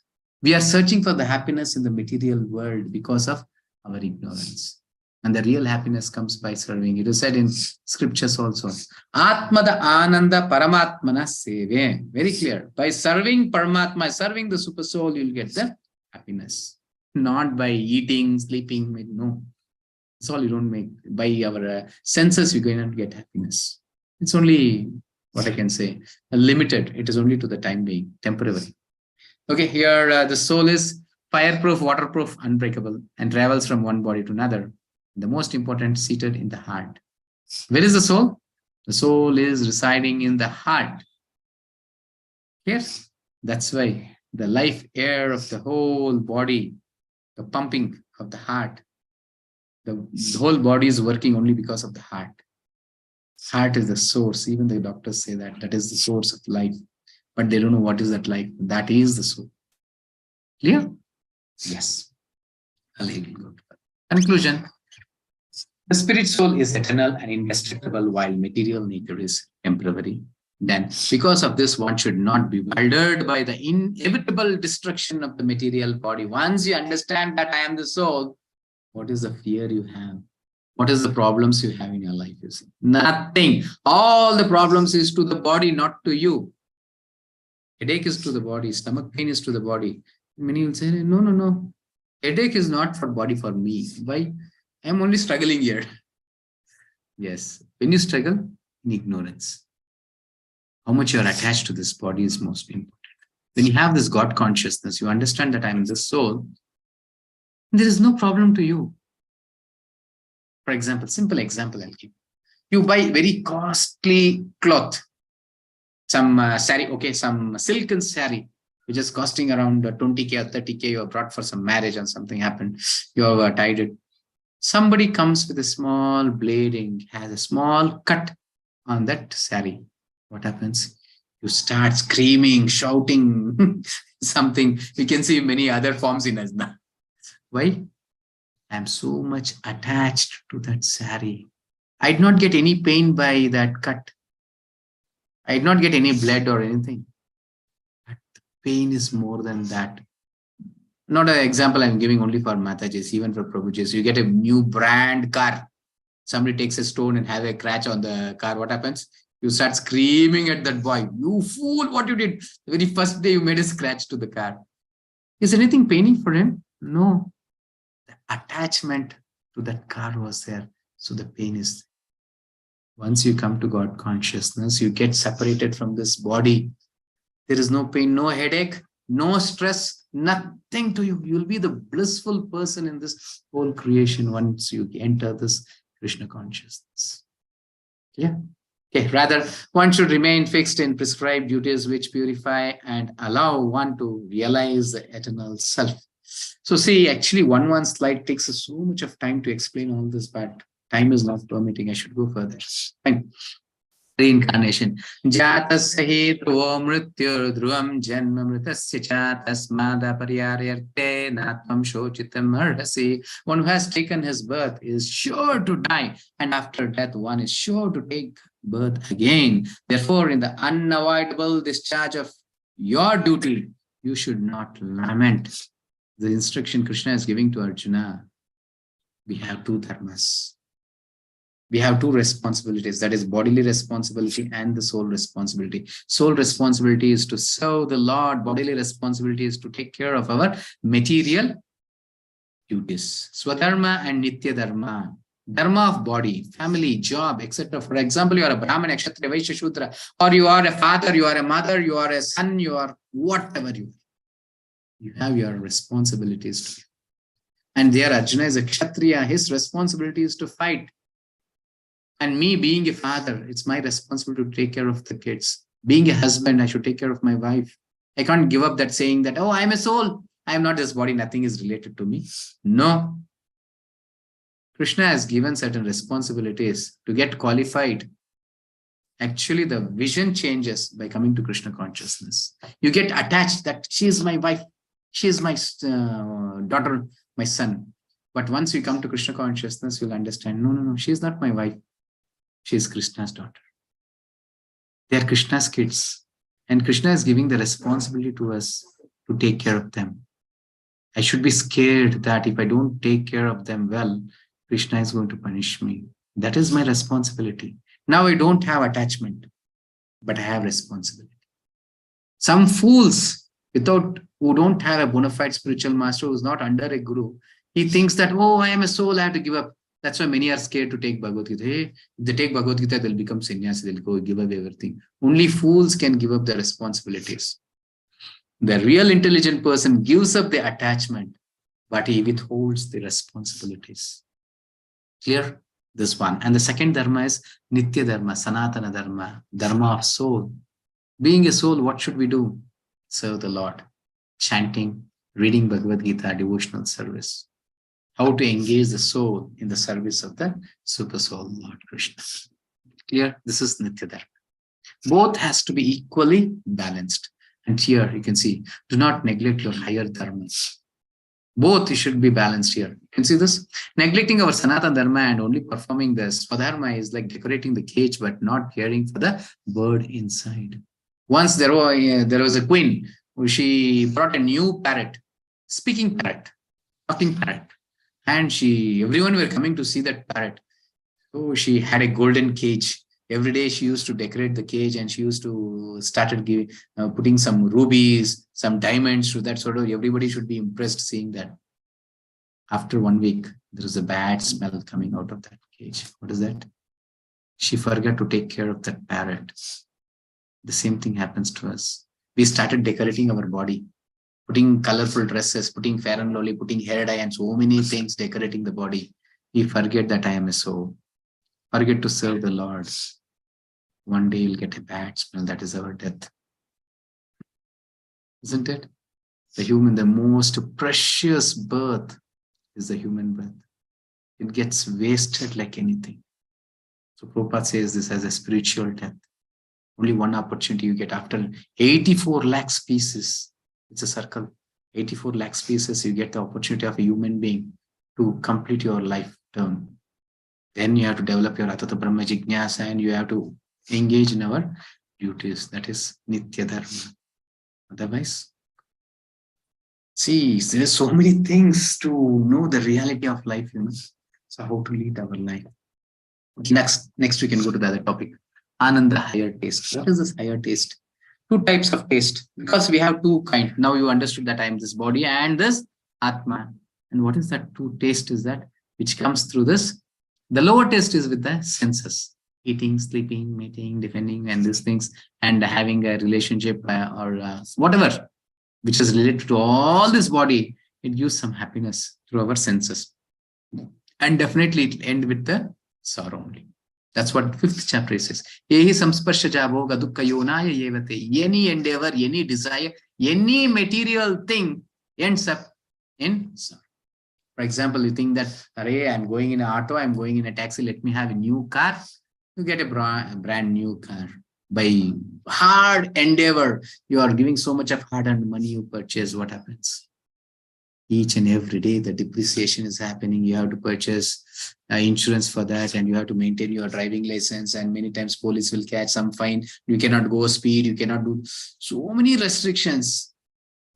We are searching for the happiness in the material world because of our ignorance. And the real happiness comes by serving. It is said in scriptures also. Atmada Ananda Paramatmana Seve. Very clear. By serving Paramatma, serving the Super Soul, you'll get the happiness. Not by eating, sleeping. No. That's all you don't make. By our senses, you're going to get happiness. It's only, what I can say, limited. It is only to the time being, temporary. Okay, here the soul is fireproof, waterproof, unbreakable, and travels from one body to another. The most important, seated in the heart. Where is the soul? The soul is residing in the heart. Yes, that's why the life air of the whole body, the pumping of the heart, the whole body is working only because of the heart. Heart is the source. Even the doctors say that is the source of life. But they don't know what is that life. That is the soul. Clear? Yes. Conclusion. The spirit soul is eternal and indestructible, while material nature is temporary. Then, because of this, one should not be bewildered by the inevitable destruction of the material body. Once you understand that I am the soul, what is the fear you have? What is the problems you have in your life? You see? Nothing. All the problems is to the body, not to you. Headache is to the body. Stomach pain is to the body. Many will say, no. Headache is not for body, for me. Why? I'm only struggling here. Yes. When you struggle, in ignorance. How much you are attached to this body is most important. When you have this God consciousness, you understand that I am the soul. There is no problem to you. For example, simple example I'll give. You buy very costly cloth, some sari, okay, some silken sari, which is costing around 20K or 30K. You have brought for some marriage and something happened. You have tied it. Somebody comes with a small blade and has a small cut on that sari. What happens? You start screaming, shouting, something. You can see many other forms in us now. Why? I'm so much attached to that sari. I did not get any pain by that cut. I did not get any blood or anything. But the pain is more than that. Not an example I'm giving only for Matajis, even for Prabhujis. You get a new brand car. Somebody takes a stone and have a scratch on the car. What happens? You start screaming at that boy. You fool, what you did. The very first day you made a scratch to the car. Is anything paining for him? No. The attachment to that car was there. So the pain is there. Once you come to God consciousness, you get separated from this body. There is no pain, no headache, no stress, nothing to you. You'll be the blissful person in this whole creation once you enter this Krishna consciousness. Yeah. Okay. Rather, one should remain fixed in prescribed duties which purify and allow one to realize the eternal self. So see, actually one slide takes us so much of time to explain all this, but time is not permitting. I should go further. Fine. Reincarnation. Jatasya hetuvo mrityur dhruvam janma mritasya cha tasmada paryaryarte natvam shochitam arhasi. One who has taken his birth is sure to die, and after death one is sure to take birth again. Therefore, in the unavoidable discharge of your duty, you should not lament. The instruction Krishna is giving to Arjuna, we have two dharmas. We have two responsibilities, that is bodily responsibility and the soul responsibility. Soul responsibility is to serve the Lord. Bodily responsibility is to take care of our material duties. Swadharma and Nitya Dharma. Dharma of body, family, job, etc. For example, you are a Brahmana, Kshatriya, Vaishya, Shudra, or you are a father, you are a mother, you are a son, you are whatever you are. You have your responsibilities. And there Arjuna is a Kshatriya. His responsibility is to fight. And me being a father, it's my responsibility to take care of the kids. Being a husband, I should take care of my wife. I can't give up that saying that, oh, I'm a soul. I'm not this body. Nothing is related to me. No. Krishna has given certain responsibilities to get qualified. Actually, the vision changes by coming to Krishna consciousness. You get attached that she is my wife. She is my daughter, my son. But once you come to Krishna consciousness, you'll understand, no, she is not my wife. She is Krishna's daughter. They are Krishna's kids. And Krishna is giving the responsibility to us to take care of them. I should be scared that if I don't take care of them well, Krishna is going to punish me. That is my responsibility. Now I don't have attachment, but I have responsibility. Some fools who don't have a bona fide spiritual master, who is not under a guru, he thinks that, oh, I am a soul, I have to give up. That's why many are scared to take Bhagavad Gita. Hey, if they take Bhagavad Gita, they'll become sannyasi, they'll go give away everything. Only fools can give up their responsibilities. The real intelligent person gives up the attachment, but he withholds the responsibilities. Clear? This one. And the second dharma is Nitya Dharma, Sanatana Dharma, Dharma of soul. Being a soul, what should we do? Serve the Lord. Chanting, reading Bhagavad Gita, devotional service. How to engage the soul in the service of the Super Soul, Lord Krishna. Clear? This is Nitya Dharma. Both has to be equally balanced. And here you can see, do not neglect your higher dharmas. Both should be balanced here. You can see this? Neglecting our Sanatana Dharma and only performing the Swadharma is like decorating the cage but not caring for the bird inside. Once there was a queen who she brought a new parrot, speaking parrot, talking parrot. And everyone were coming to see that parrot. So she had a golden cage. Every day she used to decorate the cage and she used to started putting some rubies, some diamonds to that, sort of everybody should be impressed seeing that. After 1 week, there was a bad smell coming out of that cage. What is that? She forgot to take care of that parrot. The same thing happens to us. We started decorating our body, putting colorful dresses, putting fair and lovely, putting hair dye and so many things decorating the body. We forget that I am a soul. Forget to serve the Lord. One day you'll get a bad smell. That is our death. Isn't it? The most precious birth is the human breath. It gets wasted like anything. So Prabhupada says this as a spiritual death. Only one opportunity you get after 84 lakh species. It's a circle. 84 lakh species, you get the opportunity of a human being to complete your life term. Then you have to develop your Atata Brahma Jignasa and you have to engage in our duties. That is Nitya Dharma. Otherwise, see, there's so many things to know the reality of life, So how to lead our life. Next we can go to the other topic. Ananda, higher taste. What is this higher taste? Two types of taste, because we have two kinds. Now you understood that I am this body and this Atma. And what is that two taste is that which comes through this? The lower taste is with the senses. eating, sleeping, mating, defending, and these things, and having a relationship or whatever, which is related to all this body, it gives some happiness through our senses. And definitely it will end with the sorrow only. That's what 5th chapter says. Yehi samsparshaja bhoga dukkha yonaya yevate. Any endeavor, any desire, any material thing ends up in sorrow. For example, you think that, array, I'm going in an auto, I'm going in a taxi, let me have a new car. You get a brand new car. By hard endeavor, you are giving so much of hard-earned money you purchase. What happens? Each and every day, the depreciation is happening. You have to purchase insurance for that, and you have to maintain your driving license. And many times, police will catch some fine. You cannot go speed. You cannot do so many restrictions.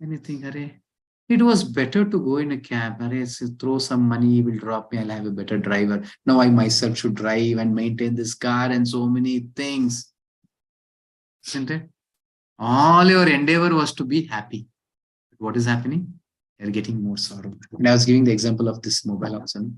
And you think, array, it was better to go in a cab. Array, so throw some money, he will drop me. I'll have a better driver. Now I myself should drive and maintain this car and so many things. Isn't it? All your endeavor was to be happy. But what is happening? You're getting more sorrow. And I was giving the example of this mobile also.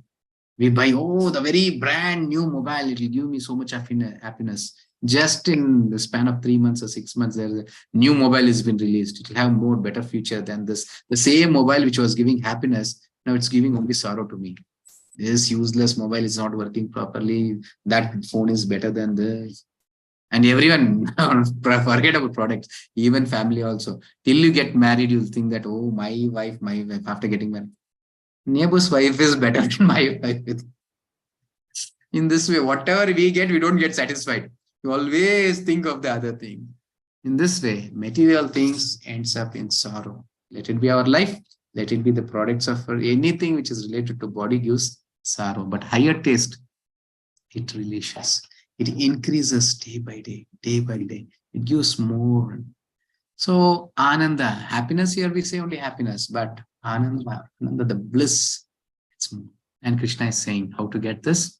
We buy, the very brand new mobile. It will give me so much happiness. Just in the span of 3 months or 6 months, there's a new mobile has been released. It will have more better feature than this. The same mobile which was giving happiness, now it's giving only sorrow to me. This useless mobile is not working properly. That phone is better than this. And everyone forget about products, even family also. Till you get married, you'll think that, oh, my wife, after getting married. Neighbor's wife is better than my wife. In this way, whatever we get, we don't get satisfied. You always think of the other thing. In this way, material things ends up in sorrow. Let it be our life. Let it be the products of anything which is related to body gives sorrow. But higher taste, it releases. It increases day by day, day by day. It gives more. So, Ananda, happiness here we say only happiness, but Ananda, the bliss, it's more. And Krishna is saying how to get this.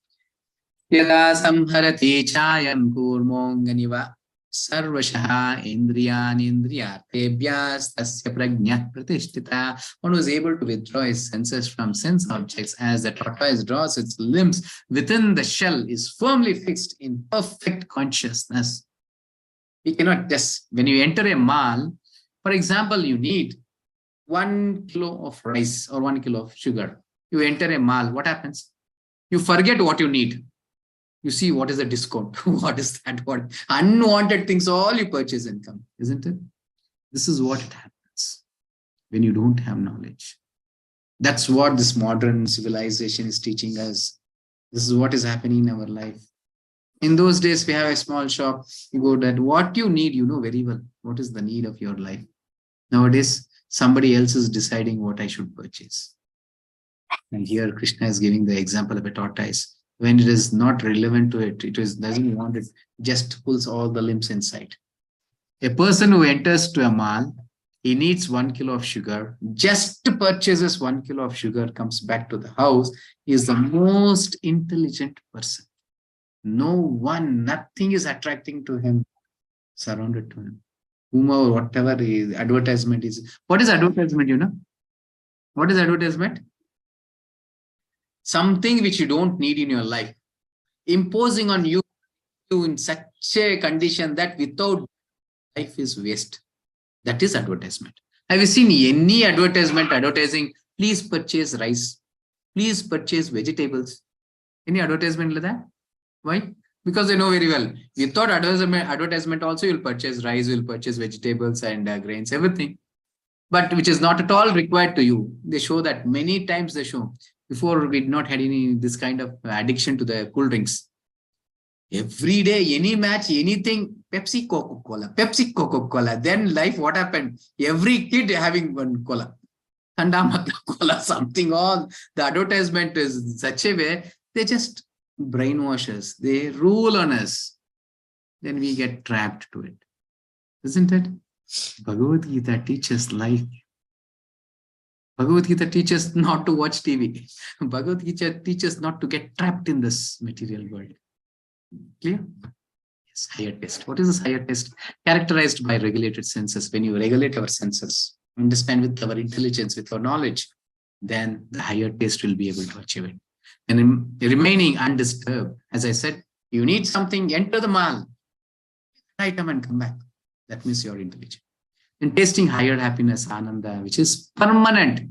Yada samharati chayam kurmonganiva sarvashaha indriyartebhyas tasya prajna pratishtita. One who is able to withdraw his senses from sense objects as the tortoise draws its limbs within the shell is firmly fixed in perfect consciousness. We cannot just, when you enter a mall, for example, you need 1 kilo of rice or 1 kilo of sugar. You enter a mall, what happens? You forget what you need. You see what is the discount, what is that, what unwanted things, all you purchase and come, isn't it? This is what it happens when you don't have knowledge. That's what this modern civilization is teaching us. This is what is happening in our life. In those days, we have a small shop. You go that what you need, you know very well. What is the need of your life? Nowadays, somebody else is deciding what I should purchase. And here Krishna is giving the example of a tortoise. When it is not relevant to it, doesn't want it, just pulls all the limbs inside. A person who enters to a mall, he needs 1 kilo of sugar, just purchases 1 kilo of sugar, comes back to the house, he is the most intelligent person. No one, nothing is attracting to him, surrounded to him. Whomever, whatever is, advertisement is. What is advertisement, you know? What is advertisement? Something which you don't need in your life, imposing on you in such a condition that without life is waste. That is advertisement. Have you seen any advertisement advertising, please purchase rice, please purchase vegetables? Any advertisement like that? Why? Because they know very well. Without advertisement also, you'll purchase rice, you'll purchase vegetables and grains, everything. But which is not at all required to you. They show that many times they show. Before we did not had any this kind of addiction to the cool drinks. Every day, any match, anything, Pepsi, Coca-Cola, Pepsi, Coca-Cola. Then life, what happened? Every kid having one cola. Thanda cola, something, all. The advertisement is such a way, they just brainwash us. They rule on us. Then we get trapped to it. Isn't it? Bhagavad Gita teaches life. Bhagavad Gita teaches not to watch TV. Bhagavad Gita teaches not to get trapped in this material world. Clear? Yes, higher taste. What is this higher taste? Characterized by regulated senses. When you regulate our senses, understand with our intelligence, with our knowledge, then the higher taste will be able to achieve it. And remaining undisturbed, as I said, You need something, enter the mall, item and come back. That means you're intelligent. In tasting higher happiness, ananda, which is permanent.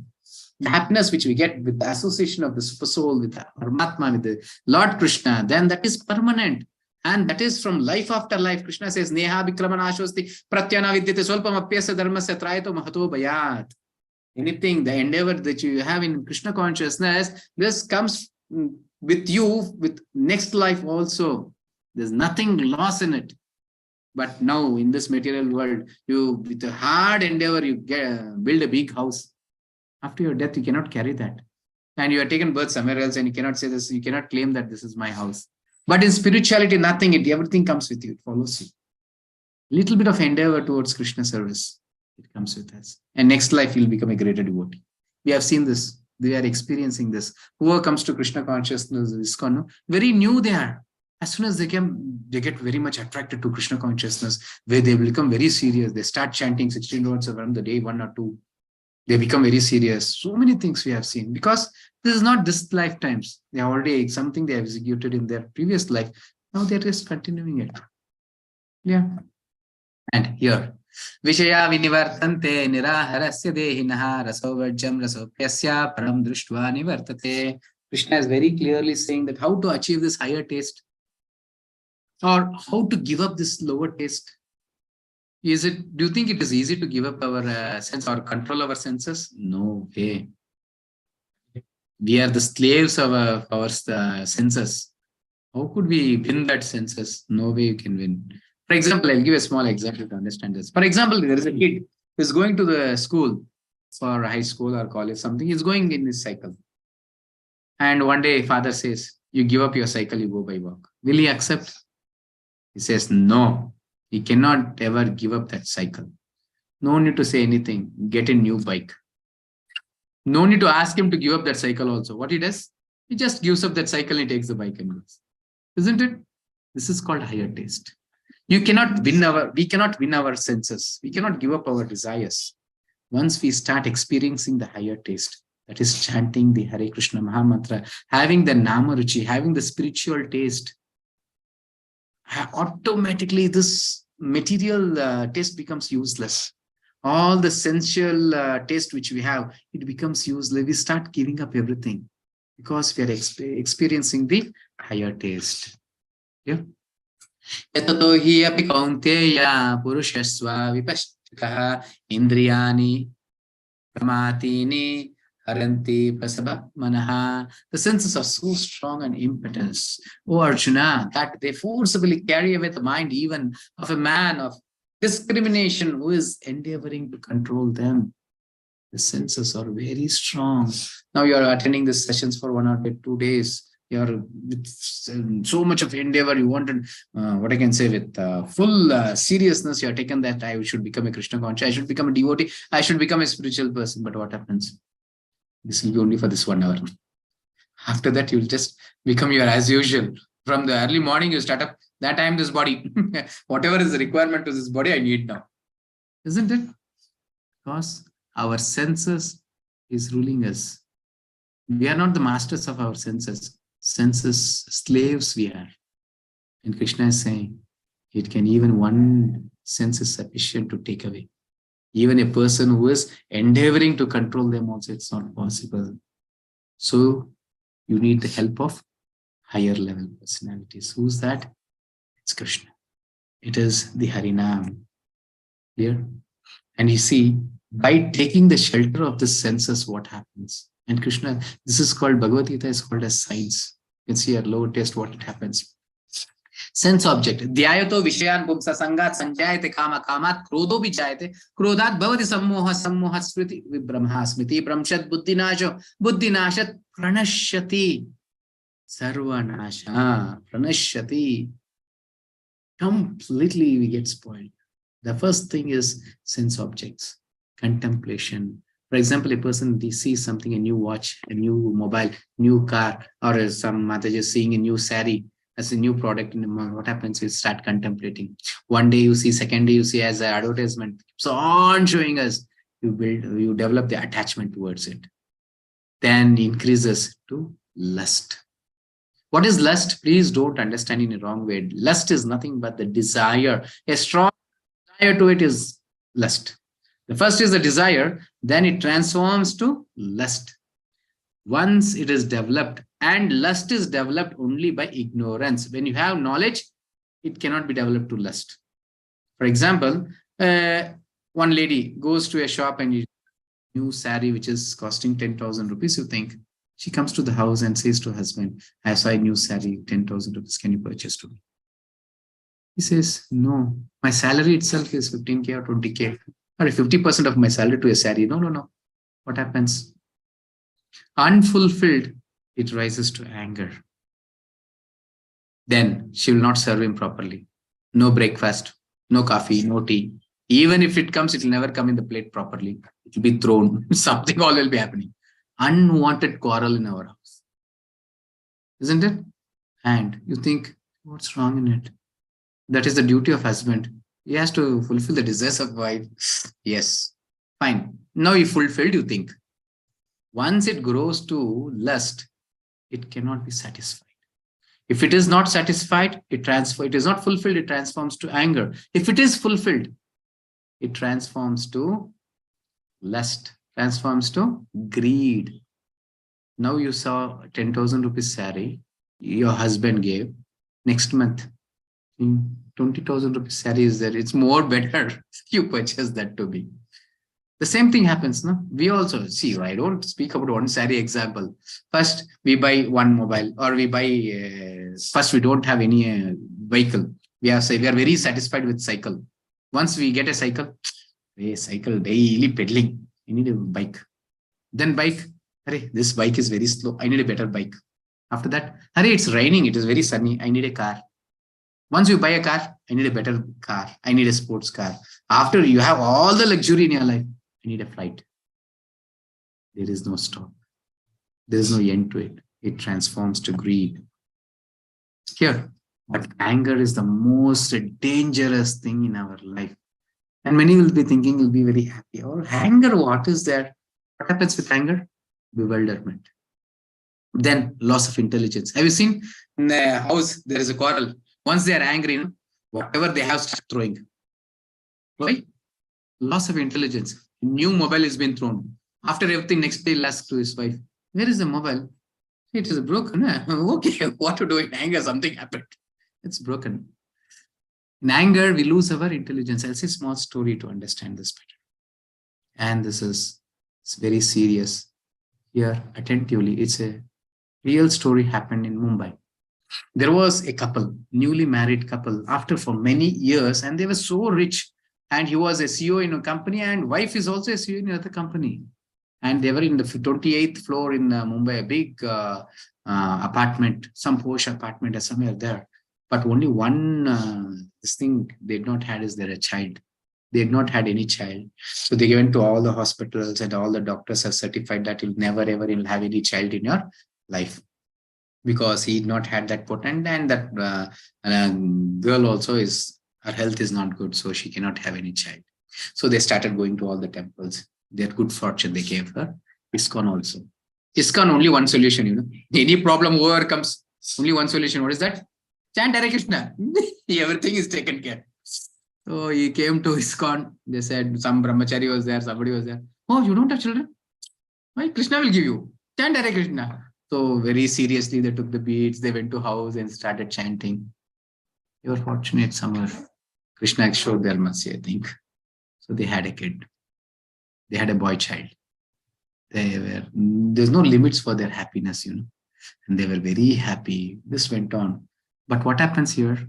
The happiness which we get with the association of the super soul, with the Paramatma, with the Lord Krishna, then that is permanent. And that is from life after life. Krishna says, Neha Vikramanashosti Pratyana Vidyate Swalpam Apyasa Dharmasya Trayato Mahato Bayat. Anything, the endeavor that you have in Krishna consciousness, this comes with you with next life also. There's nothing lost in it. But now in this material world, you with a hard endeavor, you build a big house. After your death, you cannot carry that. And you are taken birth somewhere else and you cannot say this, you cannot claim that this is my house. But in spirituality, nothing, everything comes with you, it follows you. Little bit of endeavor towards Krishna service, it comes with us. And next life, you'll become a greater devotee. We have seen this. We are experiencing this. Whoever comes to Krishna consciousness, ISKCON, very new they are. As soon as they get very much attracted to Krishna consciousness, where they become very serious. They start chanting 16 words from the day 1 or 2. They become very serious. So many things we have seen, because this is not this lifetimes. They are already something they have executed in their previous life. Now they're just continuing it. Yeah. And here, Vishaya vinivartante niraharasya dehinaha rasovajam rasopyasya param drishtva nivartate. Krishna is very clearly saying that how to achieve this higher taste, or how to give up this lower taste. Do you think it is easy to give up our sense or control our senses? No way. We are the slaves of our senses. How could we win that senses? No way you can win. For example, I'll give a small example to understand this. For example, there is a kid who is going to the school for high school or college, something. He's going in his cycle. And one day, father says, you give up your cycle, you go by walk. Will he accept? He says, no. He cannot ever give up that cycle. No need to say anything. Get a new bike. No need to ask him to give up that cycle also. What he does? He just gives up that cycle and he takes the bike and goes. Isn't it? This is called higher taste. We cannot win our senses. We cannot give up our desires. Once we start experiencing the higher taste, that is chanting the Hare Krishna Mahamantra, having the Nama Ruchi, having the spiritual taste, automatically this material taste becomes useless. All the sensual taste which we have, it becomes useless. We start giving up everything because we are experiencing the higher taste. Yeah. Yatato hi api kaunteya purushasva vipashchitaha indriyani pramatini haranti prasabha manaha. The senses are so strong and impetent, O Arjuna, that they forcibly carry away the mind even of a man of discrimination who is endeavoring to control them. The senses are very strong. Now you are attending these sessions for 1 or 2 days. You are with so much of endeavor. You wanted, what I can say, with full seriousness, you are taken that I should become a Krishna conscious, I should become a devotee, I should become a spiritual person. But what happens? This will be only for this 1 hour. After that, you will just become your as usual. From the early morning, you start up, that I am this body. Whatever is the requirement to this body, I need now. Isn't it? Because our senses is ruling us. We are not the masters of our senses. Senses slaves we are. And Krishna is saying, it can even one sense is sufficient to take away. Even a person who is endeavoring to control them also, it's not possible. So you need the help of higher level personalities. Who's that? It's Krishna. It is the Harinam. Clear? And you see, by taking the shelter of the senses, what happens? And Krishna, this is called, Bhagavad Gita is called as science. You can see at lower taste what it happens. Sense object. Dhyayato vishayan pumsa sangat sanjayate kama kamat krodho vijayate krodhat bhavati sammoha sammoha smriti vibramha smriti pramshat buddhinashat pranashyati sarvanasha pranashyati. Completely we get spoiled. The first thing is sense objects, contemplation. For example, a person sees something, a new watch, a new mobile, new car, or some mother just seeing a new sari as a new product. What happens? You start contemplating. One day you see, second day you see as an advertisement. So on showing us, you develop the attachment towards it. Then increases to lust. What is lust? Please don't understand in a wrong way. Lust is nothing but the desire. A strong desire to it is lust. The first is the desire, then it transforms to lust. Once it is developed, and lust is developed only by ignorance. When you have knowledge, it cannot be developed to lust. For example, one lady goes to a shop and you new saree which is costing 10,000 rupees. You think she comes to the house and says to her husband, I saw a new saree, 10,000 rupees. Can you purchase to me? He says, no, my salary itself is 15K or 20K, or 50% of my salary to a saree. No. What happens? Unfulfilled, it rises to anger. Then she will not serve him properly. No breakfast, no coffee, no tea. Even if it comes, it will never come in the plate properly. It will be thrown. Something all will be happening. Unwanted quarrel in our house. Isn't it? And you think, what's wrong in it? That is the duty of husband. He has to fulfill the desires of wife. Yes. Fine. Now you fulfilled, you think. Once it grows to lust, it cannot be satisfied. If it is not satisfied, it is not fulfilled, it transforms to anger. If it is fulfilled, it transforms to lust, transforms to greed. Now you saw 10,000 rupees saree, your husband gave. Next month, 20,000 rupees saree is there. It's more better. You purchase that to me. The same thing happens, no? We also see, I don't speak about one saree example. First, we buy one mobile, or we buy, first we don't have any vehicle. We are very satisfied with cycle. Once we get a cycle daily pedaling. I need a bike. Then bike, this bike is very slow. I need a better bike. After that, it's raining. It is very sunny. I need a car. Once you buy a car, I need a better car. I need a sports car. After you have all the luxury in your life, I need a flight. There is no stop. There is no end to it. It transforms to greed. Here, but anger is the most dangerous thing in our life. And many will be thinking, will be very happy. Or anger, what is there? What happens with anger? Bewilderment. Then loss of intelligence. Have you seen in the house, there is a quarrel. Once they are angry, whatever they have, start throwing. Why? Loss of intelligence. New mobile has been thrown. After everything, next day, he'll ask to his wife, where is the mobile? It is broken. Okay, what to do in anger? Something happened. It's broken. In anger, we lose our intelligence. I'll say a small story to understand this better. And it's very serious. Here, attentively, it's a real story happened in Mumbai. There was a couple, newly married couple, after for many years, and they were so rich. And he was a CEO in a company, and wife is also a CEO in another company. And they were in the 28th floor in Mumbai, a big apartment, some posh apartment or somewhere there. But only one this thing they did not had is there a child. They had not had any child. So they went to all the hospitals, and all the doctors have certified that you'll never ever have any child in your life, because he had not had that potent, and that girl also her health is not good, so she cannot have any child. So they started going to all the temples. Their good fortune they gave her. ISKCON also. ISKCON, only one solution, Any problem overcomes, only one solution. What is that? Chant Hare Krishna. Everything is taken care. So he came to ISKCON. They said some brahmachari was there, somebody was there. Oh, you don't have children? Why? Krishna will give you. Chant Hare Krishna. So very seriously, they took the beads. They went to house and started chanting. You are fortunate somewhere. Krishna showed their mercy, I think. So they had a kid. They had a boy child. There's no limits for their happiness, And they were very happy. This went on. But what happens here?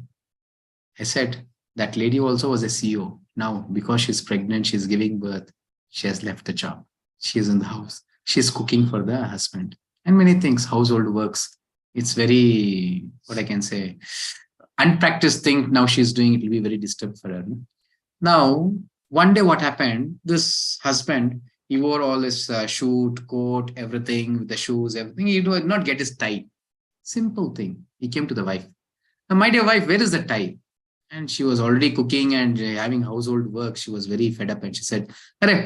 I said that lady also was a CEO. Now, because she's pregnant, she's giving birth. She has left the job. She is in the house. She's cooking for the husband. And many things, household works. It's very, what I can say, unpracticed thing now she's doing. It will be very disturbed for her. Now, one day what happened, this husband, he wore all his suit, coat, everything, with the shoes, everything. He did not get his tie. Simple thing. He came to the wife. Now, my dear wife, where is the tie? And she was already cooking and having household work. She was very fed up, and she said,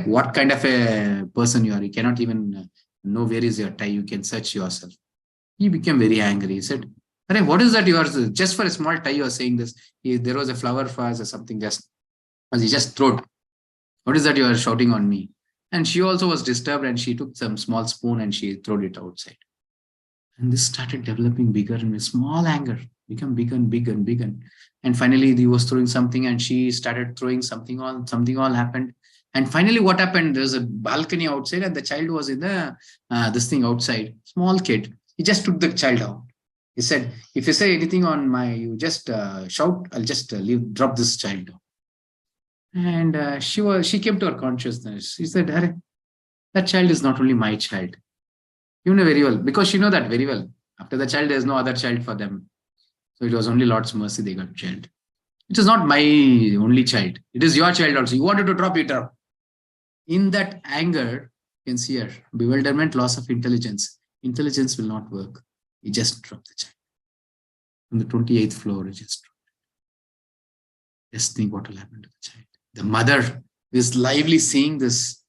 what kind of a person you are? You cannot even know where is your tie. You can search yourself. He became very angry. He said, Hey, what is that you are, just for a small tie you are saying this? There was a flower vase or something just, as he just threw it. What is that you are shouting on me? And she also was disturbed and she took some small spoon and she threw it outside. And this started developing bigger and small anger, become bigger and bigger and bigger. And finally, he was throwing something and she started throwing something on, something all happened. And finally, what happened? There's a balcony outside and the child was in the this thing outside, small kid. He just took the child out. He said, if you say anything on you just shout, I'll just drop this child down. And she came to her consciousness. She said, Harry, that child is not only my child. You know very well, because she know that very well. After the child, there's no other child for them. So it was only Lord's mercy they got child. It is not my only child. It is your child also. You wanted to drop it up. In that anger, you can see her bewilderment, loss of intelligence. Intelligence will not work. He just dropped the child. On the 28th floor, he just dropped it. Just think what will happen to the child. The mother is lively seeing this.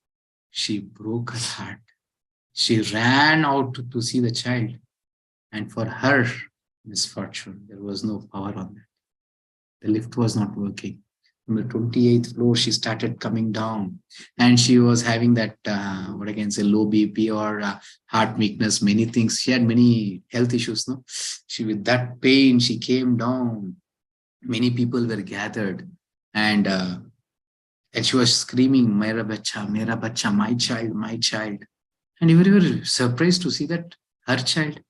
She broke her heart. She ran out to see the child. And for her misfortune, there was no power on that. The lift was not working. From the 28th floor, she started coming down. And she was having that, what I can say, low BP or heart weakness, many things. She had many health issues. No, she, with that pain, she came down. Many people were gathered. And she was screaming, Mera bacha, my child, my child. And we were surprised to see that her child,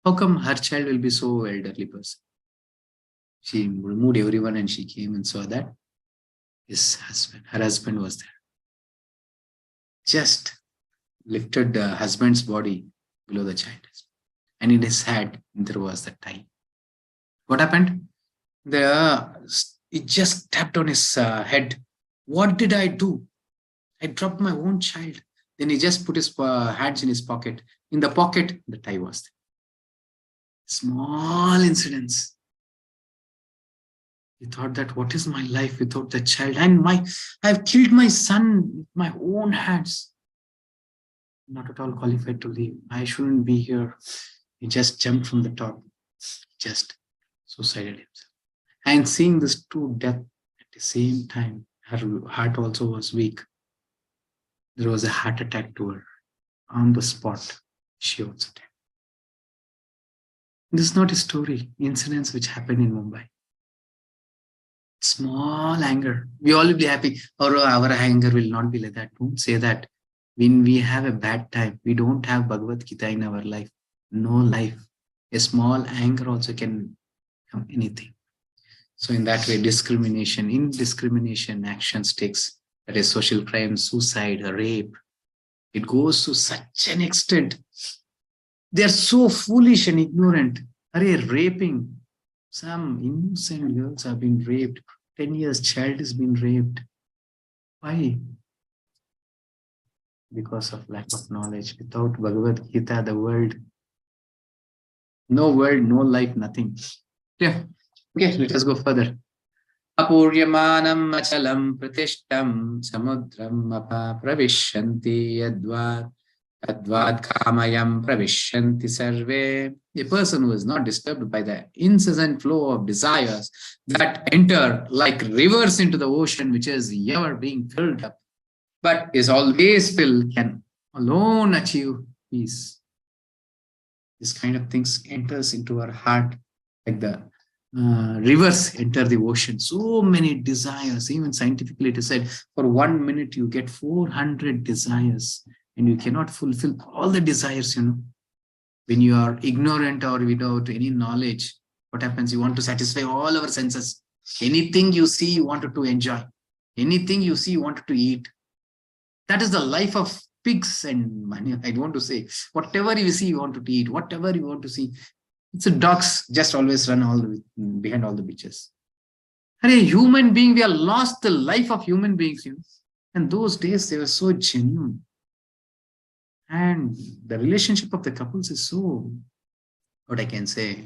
how come her child will be so elderly person? She removed everyone and she came and saw that her husband was there. Just lifted the husband's body below the child. And in his head, there was the tie. What happened? It just tapped on his head. What did I do? I dropped my own child. Then he just put his hands in his pocket. In the pocket, the tie was there. Small incidents. He thought that, what is my life without the child? And I've killed my son with my own hands. Not at all qualified to live. I shouldn't be here. He just jumped from the top. Just suicided himself. And seeing this two death at the same time, her heart also was weak. There was a heart attack to her. On the spot, she also died. This is not a story. Incidents which happened in Mumbai. Small anger. We all will be happy. Or our anger will not be like that. Don't say that. When we have a bad time, we don't have Bhagavad Gita in our life. No life. A small anger also can become anything. So in that way, indiscrimination actions takes, that is social crime, suicide, rape. It goes to such an extent. They are so foolish and ignorant. Raping. Some innocent girls have been raped. 10 years child has been raped. Why? Because of lack of knowledge. Without Bhagavad Gita, the world, no life, nothing. Yeah. Okay, let us go further. Apuryamanam achalam pratishtam samudram apa pravishyanti yadvad kamayam pravishyanti sarve. A person who is not disturbed by the incessant flow of desires that enter like rivers into the ocean, which is ever being filled up, but is always filled, can alone achieve peace. This kind of things enters into our heart like the rivers enter the ocean. So many desires. Even scientifically it is said, for 1 minute you get 400 desires and you cannot fulfill all the desires, When you are ignorant or without any knowledge, what happens? You want to satisfy all our senses. Anything you see, you wanted to enjoy. Anything you see, you wanted to eat. That is the life of pigs and money. I want to say, whatever you see, you want to eat. Whatever you want to see. It's a dogs just always run behind all the bitches. And a human being, we have lost the life of human beings. And those days, they were so genuine. And the relationship of the couples is so, what I can say,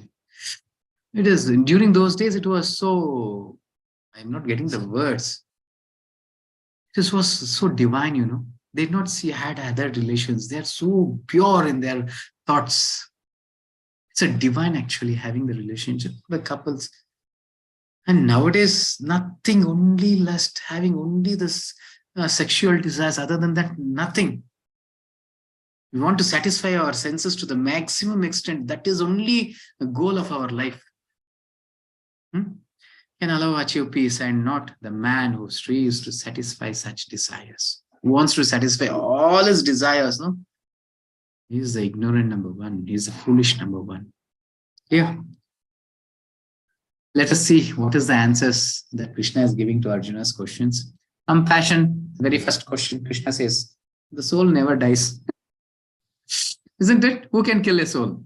it is, during those days, it was so, I'm not getting the words. This was so divine, They did not had other relations. They are so pure in their thoughts. It's a divine actually having the relationship with the couples. And nowadays, nothing, only lust, having only this sexual desires. Other than that, nothing. We want to satisfy our senses to the maximum extent. That is only the goal of our life. Can allow achieve peace, and not the man who strives to satisfy such desires. Who wants to satisfy all his desires, no? He is the ignorant number one. He is the foolish number one. Yeah. Let us see what is the answers that Krishna is giving to Arjuna's questions. Compassion, the very first question, Krishna says, the soul never dies. Isn't it? Who can kill a soul? To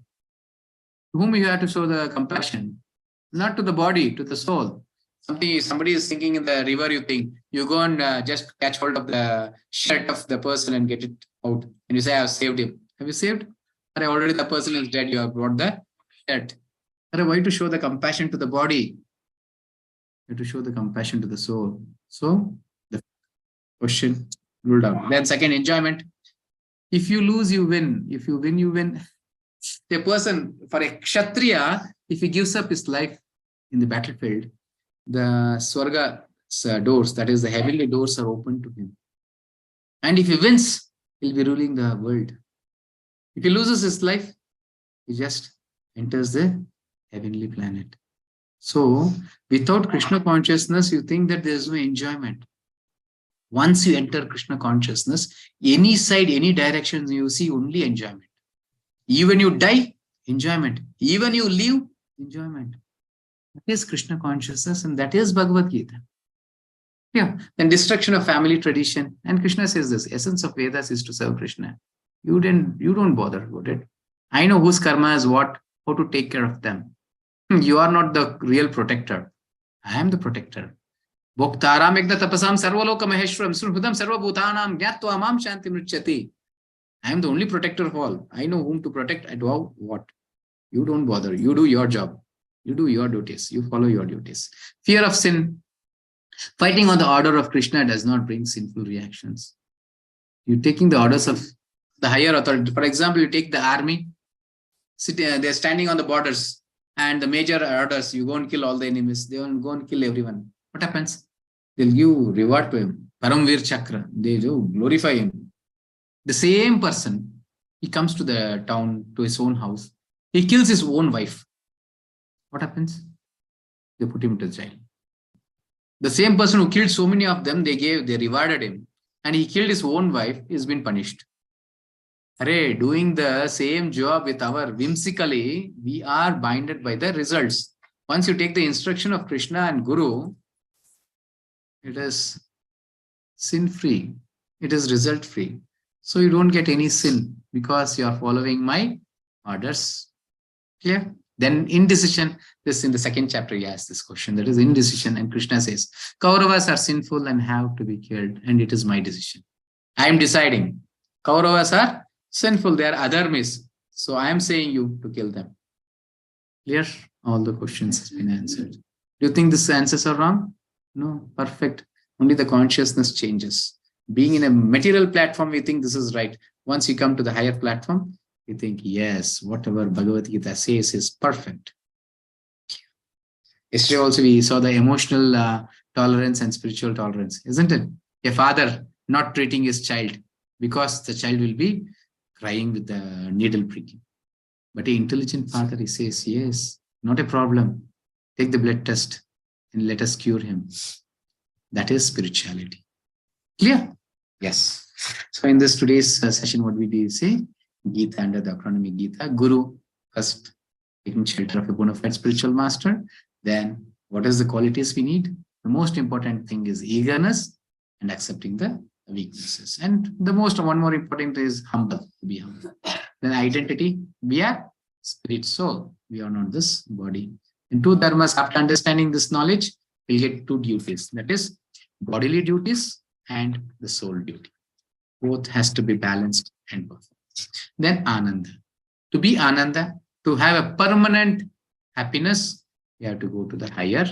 whom you have to show the compassion? Not to the body, to the soul. Somebody is sinking in the river, you think. You go and just catch hold of the shirt of the person and get it out. And you say, I have saved him. Have you saved? Or already the person is dead, you have brought the shirt. Why to show the compassion to the body? You have to show the compassion to the soul. So, the question ruled out. Then second, enjoyment. If you lose, you win. If you win, you win. A person, for a Kshatriya, if he gives up his life in the battlefield, the Swarga doors, that is the heavenly doors, are open to him. And if he wins, he'll be ruling the world. If he loses his life, he just enters the heavenly planet. So, without Krishna consciousness, you think that there is no enjoyment. Once you enter Krishna consciousness, any side, any direction, you see only enjoyment. Even you die, enjoyment. Even you live, enjoyment. That is Krishna consciousness, and that is Bhagavad Gita. Yeah. Then destruction of family tradition. And Krishna says this, essence of Vedas is to serve Krishna. You don't bother about it. I know whose karma is what, how to take care of them. You are not the real protector. I am the protector. Bhoktaram ekda tapasam sarvaloka maheshwaram surhudam sarva bhutanam gyatva amam shanti mruchyati. I am the only protector of all. I know whom to protect and how, what. You don't bother. You do your job. You do your duties. You follow your duties. Fear of sin. Fighting on the order of Krishna does not bring sinful reactions. You're taking the orders of the higher authority. For example, you take the army. They're standing on the borders. And the major orders, you go and kill all the enemies. They will go and kill everyone. What happens? They'll give reward to him. Paramvir Chakra. They do glorify him. The same person, he comes to the town, to his own house. He kills his own wife. What happens? They put him into jail. The same person who killed so many of them, they rewarded him. And he killed his own wife, he's been punished. Doing the same job with our whimsically, we are binded by the results. Once you take the instruction of Krishna and Guru, it is sin-free. It is result-free. So you don't get any sin because you are following my orders. Clear? Then indecision. This in the second chapter, he asks this question. That is indecision. And Krishna says, Kauravas are sinful and have to be killed. And it is my decision. I am deciding. Kauravas are sinful. They are adharmis. So I am saying you to kill them. Clear? All the questions has been answered. Do you think these answers are wrong? No. Perfect. Only the consciousness changes. Being in a material platform, we think this is right. Once you come to the higher platform, you think, yes, whatever Bhagavad Gita says is perfect. Yesterday also we saw the emotional tolerance and spiritual tolerance, isn't it? A father not treating his child because the child will be crying with the needle pricking. But an intelligent father, he says, yes, not a problem. Take the blood test and let us cure him. That is spirituality. Clear? Yes. So in this today's session, what we did say? Gita under the acronym Gita. Guru, first taking shelter of a bona fide spiritual master. Then what is the qualities we need? The most important thing is eagerness and accepting the weaknesses. And one more important is humble, to be humble. Then identity, we are spirit soul. We are not this body. In two dharmas, after understanding this knowledge, we'll get two duties. That is bodily duties and the soul duty. Both has to be balanced and perfect. Then Ananda. To be Ananda, to have a permanent happiness, you have to go to the higher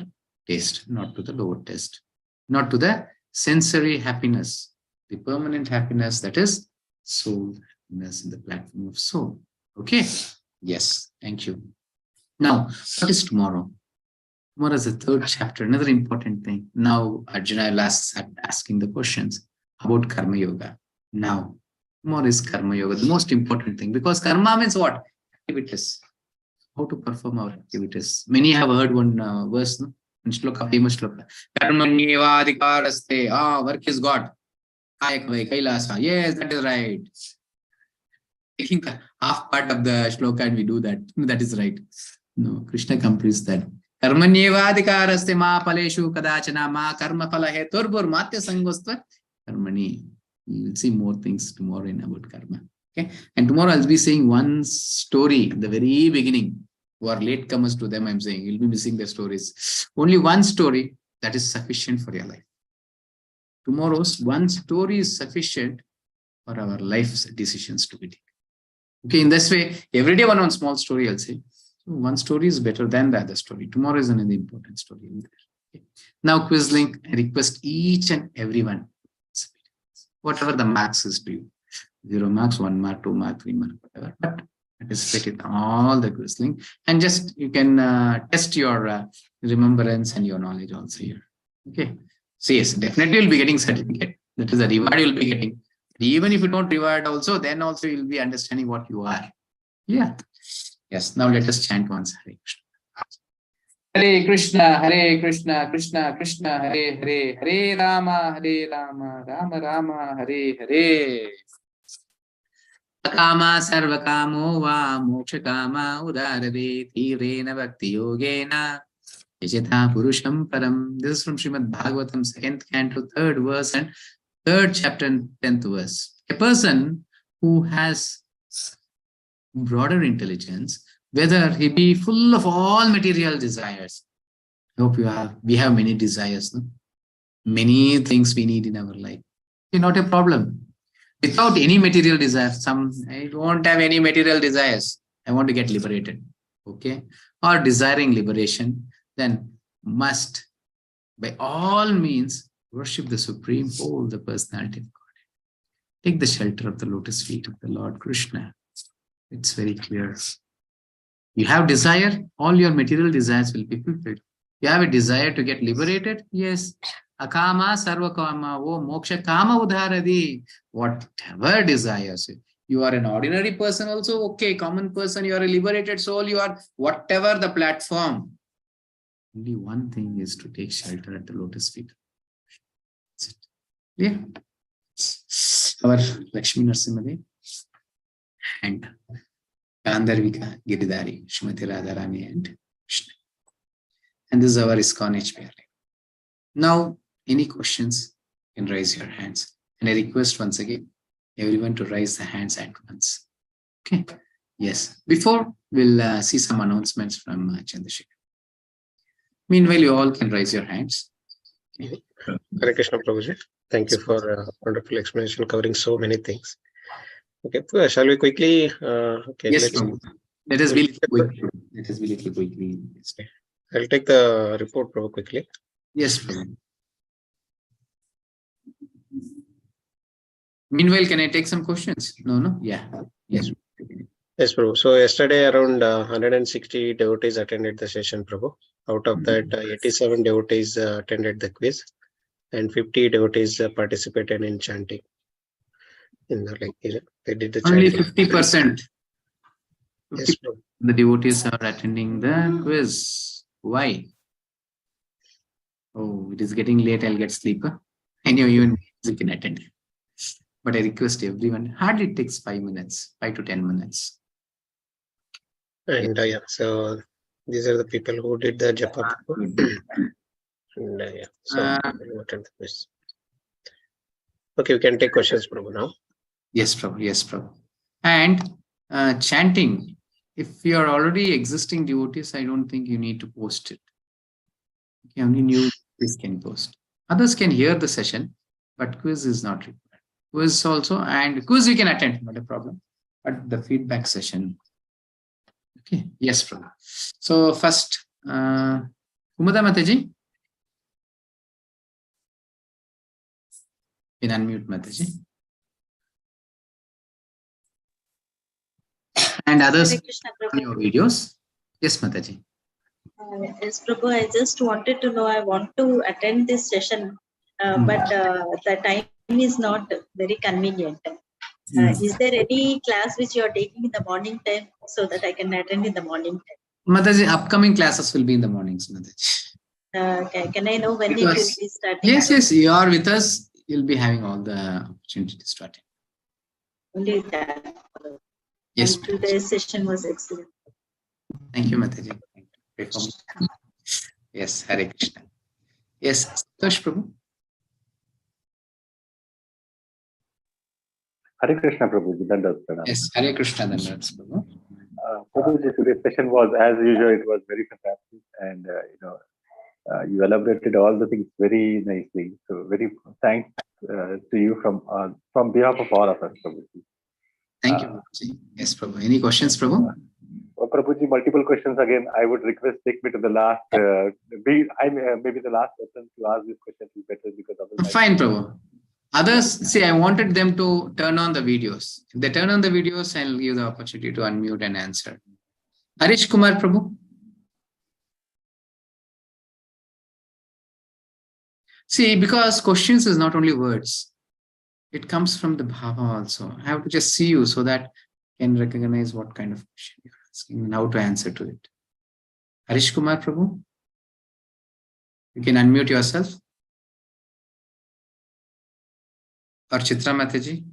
taste, not to the lower taste, not to the sensory happiness. The permanent happiness, that is soul happiness in the platform of soul. Okay. Yes, thank you. Now, what is tomorrow? Tomorrow is the third chapter, another important thing. Now, Arjuna last started asking the questions about Karma Yoga. Now, tomorrow is Karma Yoga, the most important thing, because Karma means what? Activities. How to perform our activities. Many have heard one verse, no? Shloka, famous shloka. Karmanyevadhikaraste. Work is God. Kayakavai kailasa. Yes, that is right. Taking the half part of the shloka and we do that. That is right. No, Krishna completes that. Karmanyevadhikaraste ma paleshu kadachana ma karma phala heturbur matya sangostva karmani. You will see more things tomorrow in about karma. Okay. And tomorrow I'll be saying one story at the very beginning. Who are latecomers to them, I'm saying you'll be missing their stories. Only one story that is sufficient for your life. Tomorrow's one story is sufficient for our life's decisions to be taken. Okay, in this way, every day one small story, I'll say. So one story is better than the other story. Tomorrow is another important story. Okay. Now, quiz link, I request each and everyone, whatever the marks is to you. 0 marks, 1 mark, 2 mark, 3 mark, whatever. But participate in all the quiz link. And just you can test your remembrance and your knowledge also here. Okay. So yes, definitely you'll be getting certificate. That is a reward you'll be getting. Even if you don't reward also, then also you'll be understanding what you are. Yeah. Yes. Now let us chant once. Hare Krishna, Hare Krishna, Krishna Krishna, Hare Hare, Hare Rama, Rama Rama, Hare Hare. Kama sarvakamo va mokshakama udarade tirena bhakti yogena yajatha purusham param. This is from Srimad Bhagavatam, 2nd canto, 3rd verse and 3rd chapter and 10th verse. A person who has broader intelligence, whether he be full of all material desires. I hope we have many desires, no? Many things we need in our life. It's not a problem. Without any material desire, I don't have any material desires. I want to get liberated. Okay. Or desiring liberation, then must by all means worship the Supreme Whole, the personality of God. Take the shelter of the lotus feet of the Lord Krishna. It's very clear. You have desire, all your material desires will be fulfilled. You have a desire to get liberated? Yes. Akama sarvakama o moksha kama udharadi. Whatever desires. You are an ordinary person also, okay, common person, you are a liberated soul, you are whatever the platform. Only one thing is to take shelter at the lotus feet. That's it. Yeah. Our Lakshmi Narasimha and Gandharvika Giridhara, Srimati Radharani and Krishna. And this is our ISKCON HPR. Now, any questions, you can raise your hands. And I request once again, everyone to raise the hands at once. Okay. Yes. Before, we'll see some announcements from Chandrasekhar. Meanwhile, you all can raise your hands. Okay. Hare Krishna Prabhuji. Thank you for a wonderful explanation covering so many things. Okay, shall we quickly? Okay, yes, let us be quick. Let us be little quickly. Okay. I'll take the report, Prabhu, quickly. Yes, Prabhu. Meanwhile, can I take some questions? No? Yeah. Yes. Yes, Prabhu. So yesterday around 160 devotees attended the session, Prabhu. Out of that, 87 devotees attended the quiz and 50 devotees participated in chanting. In the they did the only chanting. 50%. Yes, Prabhu. The devotees are attending the quiz. Why? Oh, it is getting late. I'll get sleeper. Anyway, even you can attend. But I request everyone, hardly takes 5 minutes, 5 to 10 minutes. And yeah, so these are the people who did the japa. And yeah, so attend the quiz. Okay, we can take questions, Prabhu, now. Yes, Prabhu. Yes, Prabhu. And chanting, if you are already existing devotees, I don't think you need to post it. Okay, only new devotees can post. Others can hear the session, but quiz is not required. Quiz also, and quiz you can attend, not a problem. But the feedback session. Okay, yes, Prabhu. So first, Kumada Mataji. You can unmute Mataji. and others Hare Krishna, on Prabhu. your videos. Yes, Mataji. Yes, Prabhu, I just wanted to know, I want to attend this session, but the time is not very convenient. Is there any class which you are taking in the morning time so that I can attend in the morning time? Mataji, upcoming classes will be in the mornings, Mataji. Okay. Can I know when it will be starting? Yes, you are with us. You'll be having all the opportunity to start. Only that. Yes. And today's session was excellent. Thank you, Mataji. Thank you. Yes, Hare Krishna. Yes, Santosh Prabhu. Hare Krishna, Prabhuji. Dandas Pranam. Yes, Hare Krishna, Dandas Prabhu. Prabhuji, today's session was, as usual, it was very fantastic, and you elaborated all the things very nicely. So, very thanks to you from behalf of all of us, Prabhuji. Thank you, Prabhuji. Yes, Prabhu. Any questions, Prabhu? Prabhuji, multiple questions again. I would request take me to the last. Maybe the last person to ask this question is better because otherwise. Fine, Prabhu. Others, see, I wanted them to turn on the videos. If they turn on the videos, I'll give the opportunity to unmute and answer. Harish Kumar, Prabhu. See, because questions is not only words, it comes from the bhava also. I have to just see you so that I can recognize what kind of question you're asking and how to answer to it. Harish Kumar, Prabhu. You can unmute yourself. Or Chitra Mataji.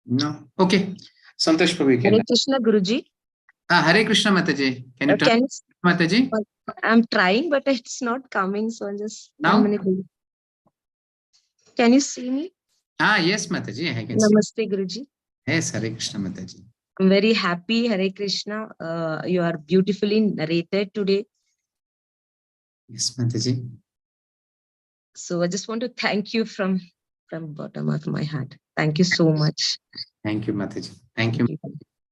No. Okay. Santosh Prabhu, you can. Hare Krishna, Guruji. Hare Krishna Mataji. Can you turn Mataji? I'm trying, but it's not coming. So just now. Can you see me? Yes, Mataji. I can Namaste, see. Guruji. Yes, Hare Krishna Mataji. I'm very happy, Hare Krishna. You are beautifully narrated today. Yes, Mataji. So I just want to thank you from bottom of my heart. Thank you so much. Thank you, Mataji. Thank you.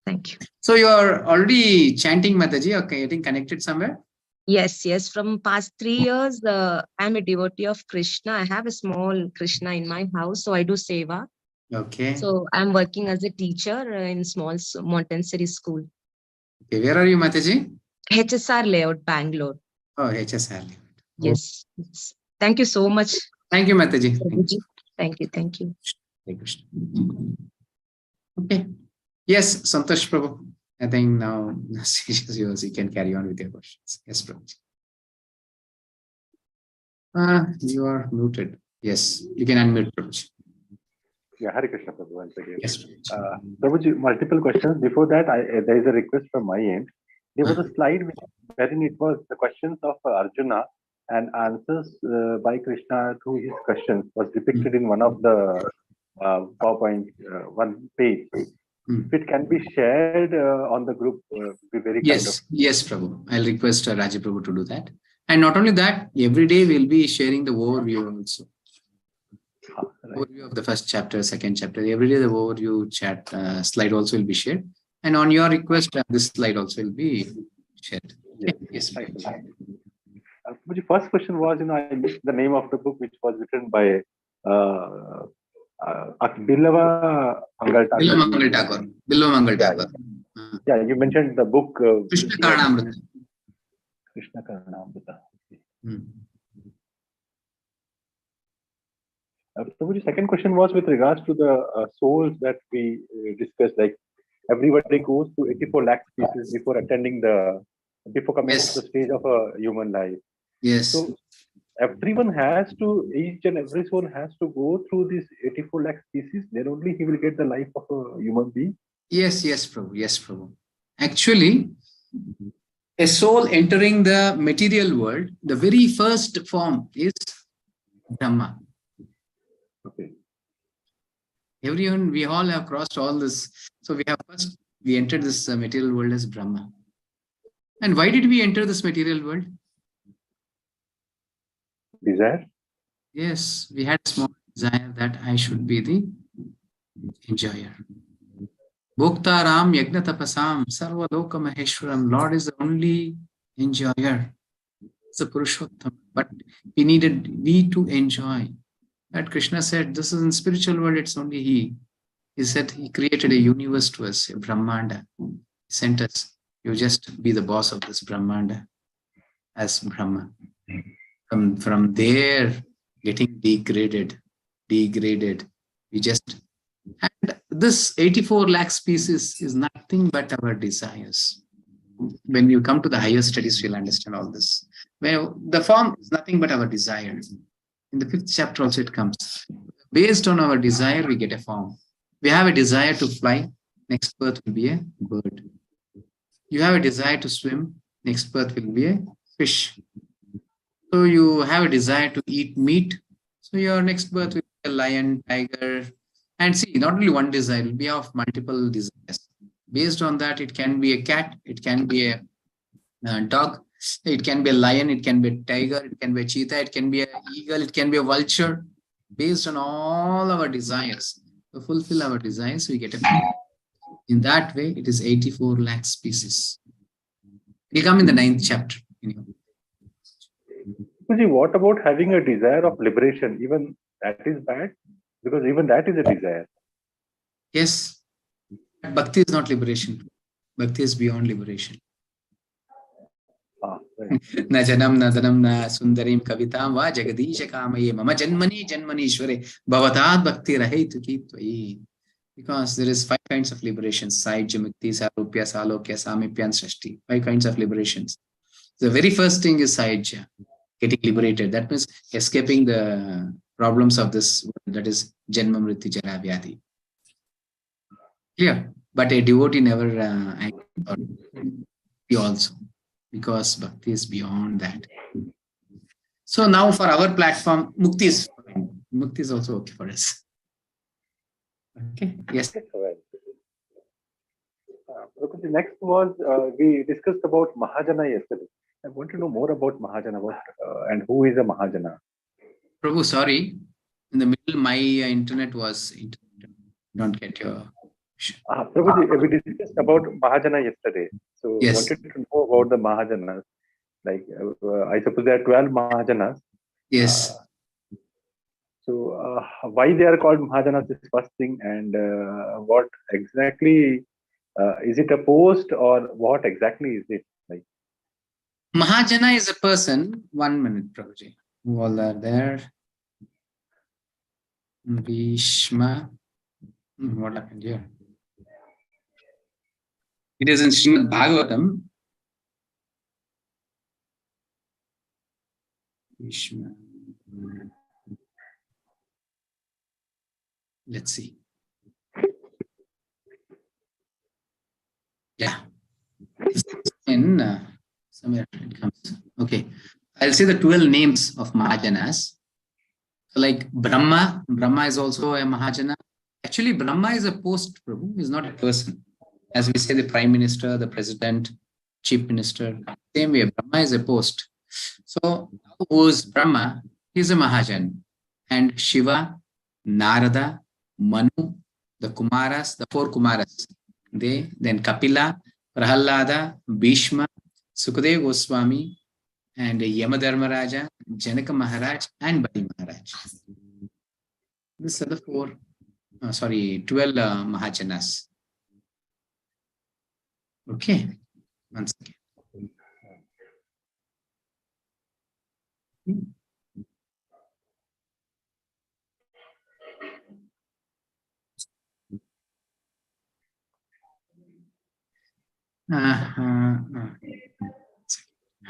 Thank you. So you're already chanting Mataji or getting connected somewhere? Yes. From past 3 years, I'm a devotee of Krishna. I have a small Krishna in my house, so I do seva. Okay. So I'm working as a teacher in small Montessori school. Okay, where are you, Mataji? HSR layout, Bangalore. Oh, HSR layout. Yes. Thank you so much. Thank you, Mataji. Thank you. Okay. Yes, Santosh Prabhu. I think now you can carry on with your questions. Yes, Prabhu. You are muted. Yes, you can unmute, Prabhu. Yeah, Hare Krishna, Prabhu, once again. Yes, Prabhuji, multiple questions. Before that, there is a request from my end. There was a slide wherein it was the questions of Arjuna and answers by Krishna to his questions was depicted in one of the PowerPoint, one page. If it can be shared on the group, be very kind of. Yes, Prabhu. I'll request Raji Prabhu to do that. And not only that, every day we'll be sharing the overview also. Right. Overview of the first chapter, second chapter. Every day the overview chat slide also will be shared. And on your request, this slide also will be shared. Yes. The first question was, I missed the name of the book, which was written by Bilva Mangal Tagore. Yeah, you mentioned the book. Krishna Karanamrita. Krishna Karanamrita. The second question was with regards to the souls that we discussed. Like everybody goes to 84 lakh species before coming to the stage of a human life. Yes. So everyone has to, each and every soul has to go through this 84 lakh species. Then only he will get the life of a human being. Yes, Prabhu. Yes, Prabhu. Actually, a soul entering the material world, the very first form is Brahma. Okay. Everyone, we all have crossed all this. So we entered this material world as Brahma. And why did we enter this material world? Desire? Yes, we had a small desire that I should be the enjoyer. Bhoktaram Yagna Tapasam Sarva Loka Maheshwaram. Lord is the only enjoyer. It's a Purushottam. But we needed to enjoy. But Krishna said, this is in spiritual world, it's only He. He said He created a universe to us, a Brahmanda. He sent us. You just be the boss of this Brahmanda as Brahma. From there, getting degraded. We just, and this 84 lakh species is nothing but our desires. When you come to the higher studies, you'll understand all this. Well, the form is nothing but our desire. In the 5th chapter also it comes. Based on our desire, we get a form. We have a desire to fly, next birth will be a bird. You have a desire to swim, next birth will be a fish. So you have a desire to eat meat, so your next birth will be a lion, tiger. And see, not only one desire, it will be of multiple desires. Based on that, it can be a cat, it can be a dog, it can be a lion, it can be a tiger, it can be a cheetah, it can be an eagle, it can be a vulture. Based on all our desires, to fulfill our desires, we get a form. In that way, it is 84 lakh species. We come in the 9th chapter. What about having a desire of liberation? Even that is bad, because even that is a desire. Yes, bhakti is not liberation. Bhakti is beyond liberation. Right. Na janam na dhanam na sundarim kavitam va jagadisha kamaye mama janmani janmanishware bhavatat bhakti rahetu ki tvai. Because there is 5 kinds of liberations: saijya, mukti, sarupya, salokya, samipya, and srishti. 5 kinds of liberations. The very first thing is saijya, getting liberated. That means escaping the problems of this world, that is janma, mrityu, jara, vyadhi. Clear? But a devotee never he also, because bhakti is beyond that. So now for our platform, mukti is fine. Mukti is also okay for us. Okay. Yes. The next was we discussed about Mahajana yesterday. I want to know more about Mahajana, and who is a Mahajana. Prabhu, sorry. In the middle, my internet was interrupted. Don't get your. Prabhuji, we discussed about Mahajana yesterday. So yes. Wanted to know about the Mahajanas. Like I suppose there are 12 Mahajanas. Yes. So why they are called Mahajanas is first thing, and what exactly is it a post, or what exactly is it like? Mahajana is a person. 1 minute, Prabhuji. Who all are there? Bhishma. What happened here? It is in Srimad Bhagavatam. Bhishma. Let's see. Yeah. In somewhere it comes. Okay. I'll say the 12 names of Mahajanas. So like Brahma. Brahma is also a Mahajana. Actually, Brahma is a post, Prabhu. He's not a person. As we say, the Prime Minister, the President, Chief Minister. Same way, Brahma is a post. So who is Brahma? He's a Mahajan. And Shiva, Narada, Manu, the Kumaras, the 4 Kumaras. Then Kapila, Prahalada, Bhishma, Sukadeva Goswami, and Yamadharmaraja, Janaka Maharaj, and Bali Maharaj. These are the 12 Mahajanas. Okay, once again.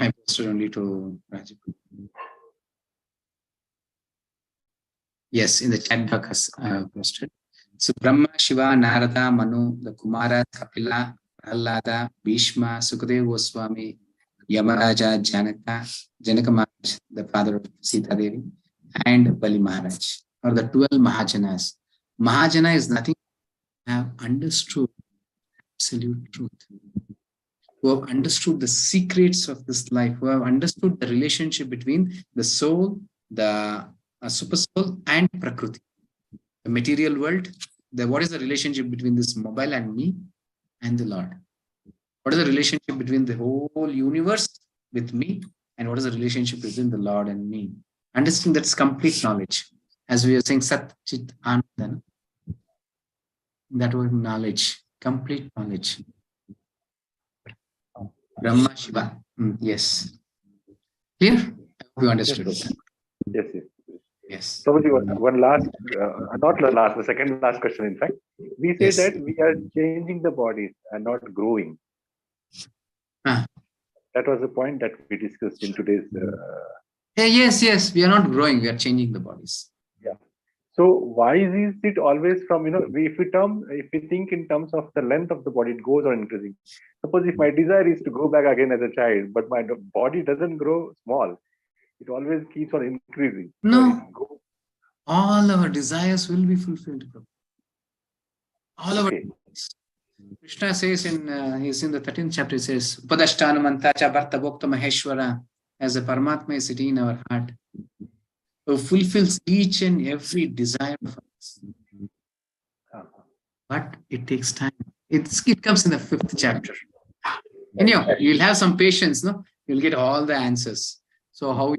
I posted only to Rajiv. Yes, in the chat box posted. So Brahma, Shiva, Narada, Manu, the Kumara, Kapila, Prahlada, Bhishma, Sukadeva Goswami, Yamaraja, Janaka Maharaj, the father of Sita Devi, and Bali Maharaj, or the 12 Mahajanas. Mahajana is nothing have understood absolute truth, who have understood the secrets of this life, who have understood the relationship between the soul, the super soul, and Prakriti. The material world, what is the relationship between this mobile and me and the Lord? What is the relationship between the whole universe with me, and what is the relationship between the Lord and me? Understanding that's complete knowledge. as we are saying Sat Chit Ananda. That word knowledge, complete knowledge. Brahma Shiva. Yes. Clear? I hope you understood. Yes, yes. Yes. So one last, not the last, the second last question, in fact. We say Yes. that we are changing the bodies and not growing. Ah. That was the point that we discussed in today's. Yes. We are not growing. We are changing the bodies. Yeah. So why is it always from, if we think in terms of the length of the body, it goes on increasing. Suppose if my desire is to go back again as a child, but my body doesn't grow small, it always keeps on increasing. No. All our desires will be fulfilled. All our desires. Krishna says he's in the 13th chapter, he says, Upadashtanamanta cha Bharta Bhokta Maheshwara, as the Paramatma is sitting in our heart, who fulfills each and every desire of us. But it takes time. It comes in the 5th chapter. Anyhow, you'll have some patience, no? You'll get all the answers. So how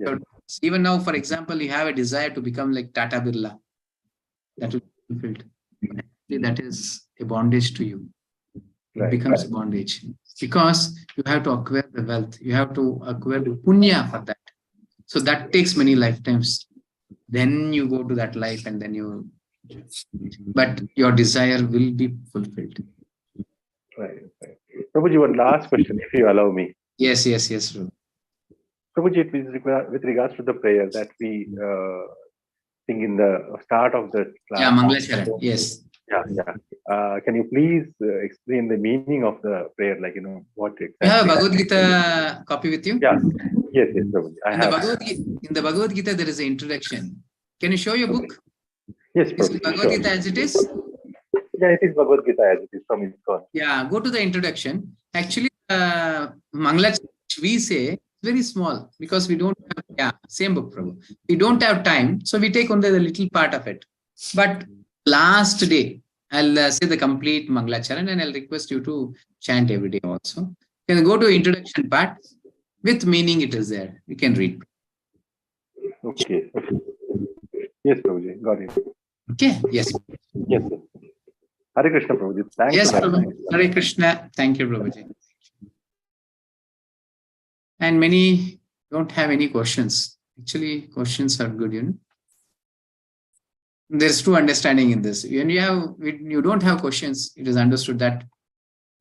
even now, for example, you have a desire to become like Tata Birla. That will be fulfilled. That is a bondage to you. It becomes a bondage. Because you have to acquire the wealth. You have to acquire the punya for that. So that takes many lifetimes. Then you go to that life and then you... But your desire will be fulfilled. Right. Prabhuji, one last question, if you allow me. Yes. Prabhu. Prabhuji, with regards to the prayer that we sing in the start of the class. Yeah, Mangalacharan. Yes. Yeah. Can you please explain the meaning of the prayer? Like, what exactly? You have a Bhagavad Gita copy with you? Yeah. Yes, Prabhuji. In the Bhagavad Gita, there is an introduction. Can you show your book? Yes, Is it Bhagavad Gita as it is? Yeah, it is Bhagavad Gita as it is from ISKCON. Yeah, go to the introduction. Actually, Mangalacharan, we say, very small because we don't have, same book, Prabhu. We don't have time, so we take only the little part of it. But last day, I'll say the complete Mangalacharan and I'll request you to chant every day also. You can go to introduction part. With meaning it is there. You can read. Okay. Yes, Prabhuji. Got it. Okay. Yes. Yes. Hare Krishna, Prabhuji. Thank you. Prabhu. Hare Krishna. Thank you, Prabhuji. And many don't have any questions. Actually, questions are good, There's true understanding in this. When you don't have questions, it is understood that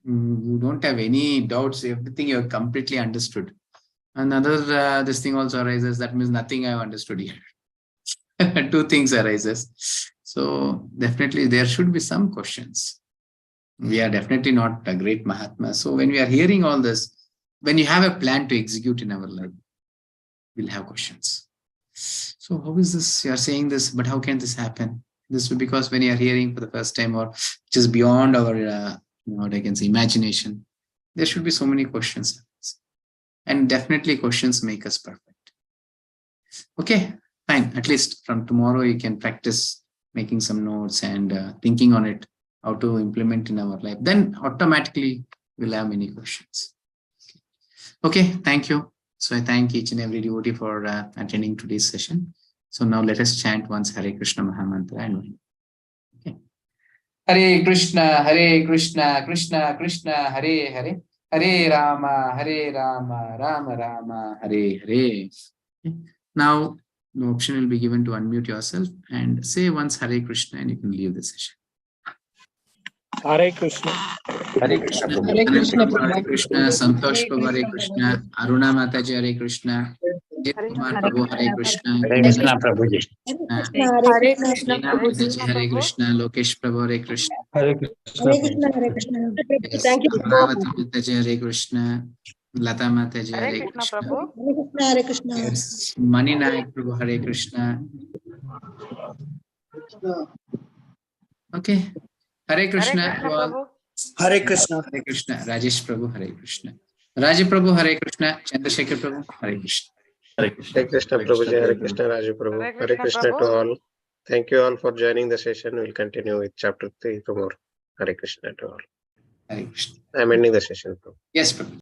you don't have any doubts. Everything you have completely understood. Another, this thing also arises. That means nothing I have understood here. Two things arises. So definitely there should be some questions. We are definitely not a great Mahatma. So when we are hearing all this, when you have a plan to execute in our life, we'll have questions. So how is this? You are saying this, but how can this happen? This is because when you are hearing for the first time or which is beyond our, what I can say, imagination, there should be so many questions. And definitely questions make us perfect. Okay, fine. At least from tomorrow, you can practice making some notes and thinking on it, how to implement in our life. Then automatically we'll have many questions. Okay, thank you. So I thank each and every devotee for attending today's session. So now let us chant once Hare Krishna Mahamantra. Okay. Hare Krishna, Krishna Krishna, Hare Hare. Hare Rama, Rama Rama, Hare Hare. Okay. Now, the option will be given to unmute yourself and say once Hare Krishna and you can leave the session. Hare Krishna. Hare Krishna. Hare Krishna. Hare Krishna. Santosh Prabhu Hare Krishna. Aruna Mataji Hare Krishna. Kumar Prabhu Hare Krishna. Hare Krishna Prabhuji. Hare Krishna. Hare Krishna. Lokesh Prabhu Hare Krishna. Hare Krishna. Hare Krishna. Yes. Thank you. Amravati Mataji Hare Krishna. Lata Mataji Hare Krishna. Hare Krishna. Yes. Mani Nayak Prabhu Hare Krishna. Okay. Hare Krishna. Hare Krishna. Hare Krishna. Rajesh Prabhu Hare Krishna. Raja Prabhu Hare Krishna. Chandrasekhar Prabhu Hare Krishna. Hare Krishna Prabhuji, Hare Krishna, Raju Prabhu. Hare Krishna to all. Thank you all for joining the session. We'll continue with chapter 3 tomorrow. Hare Krishna to all. Hare Krishna. I'm ending the session. Yes, Prabhu.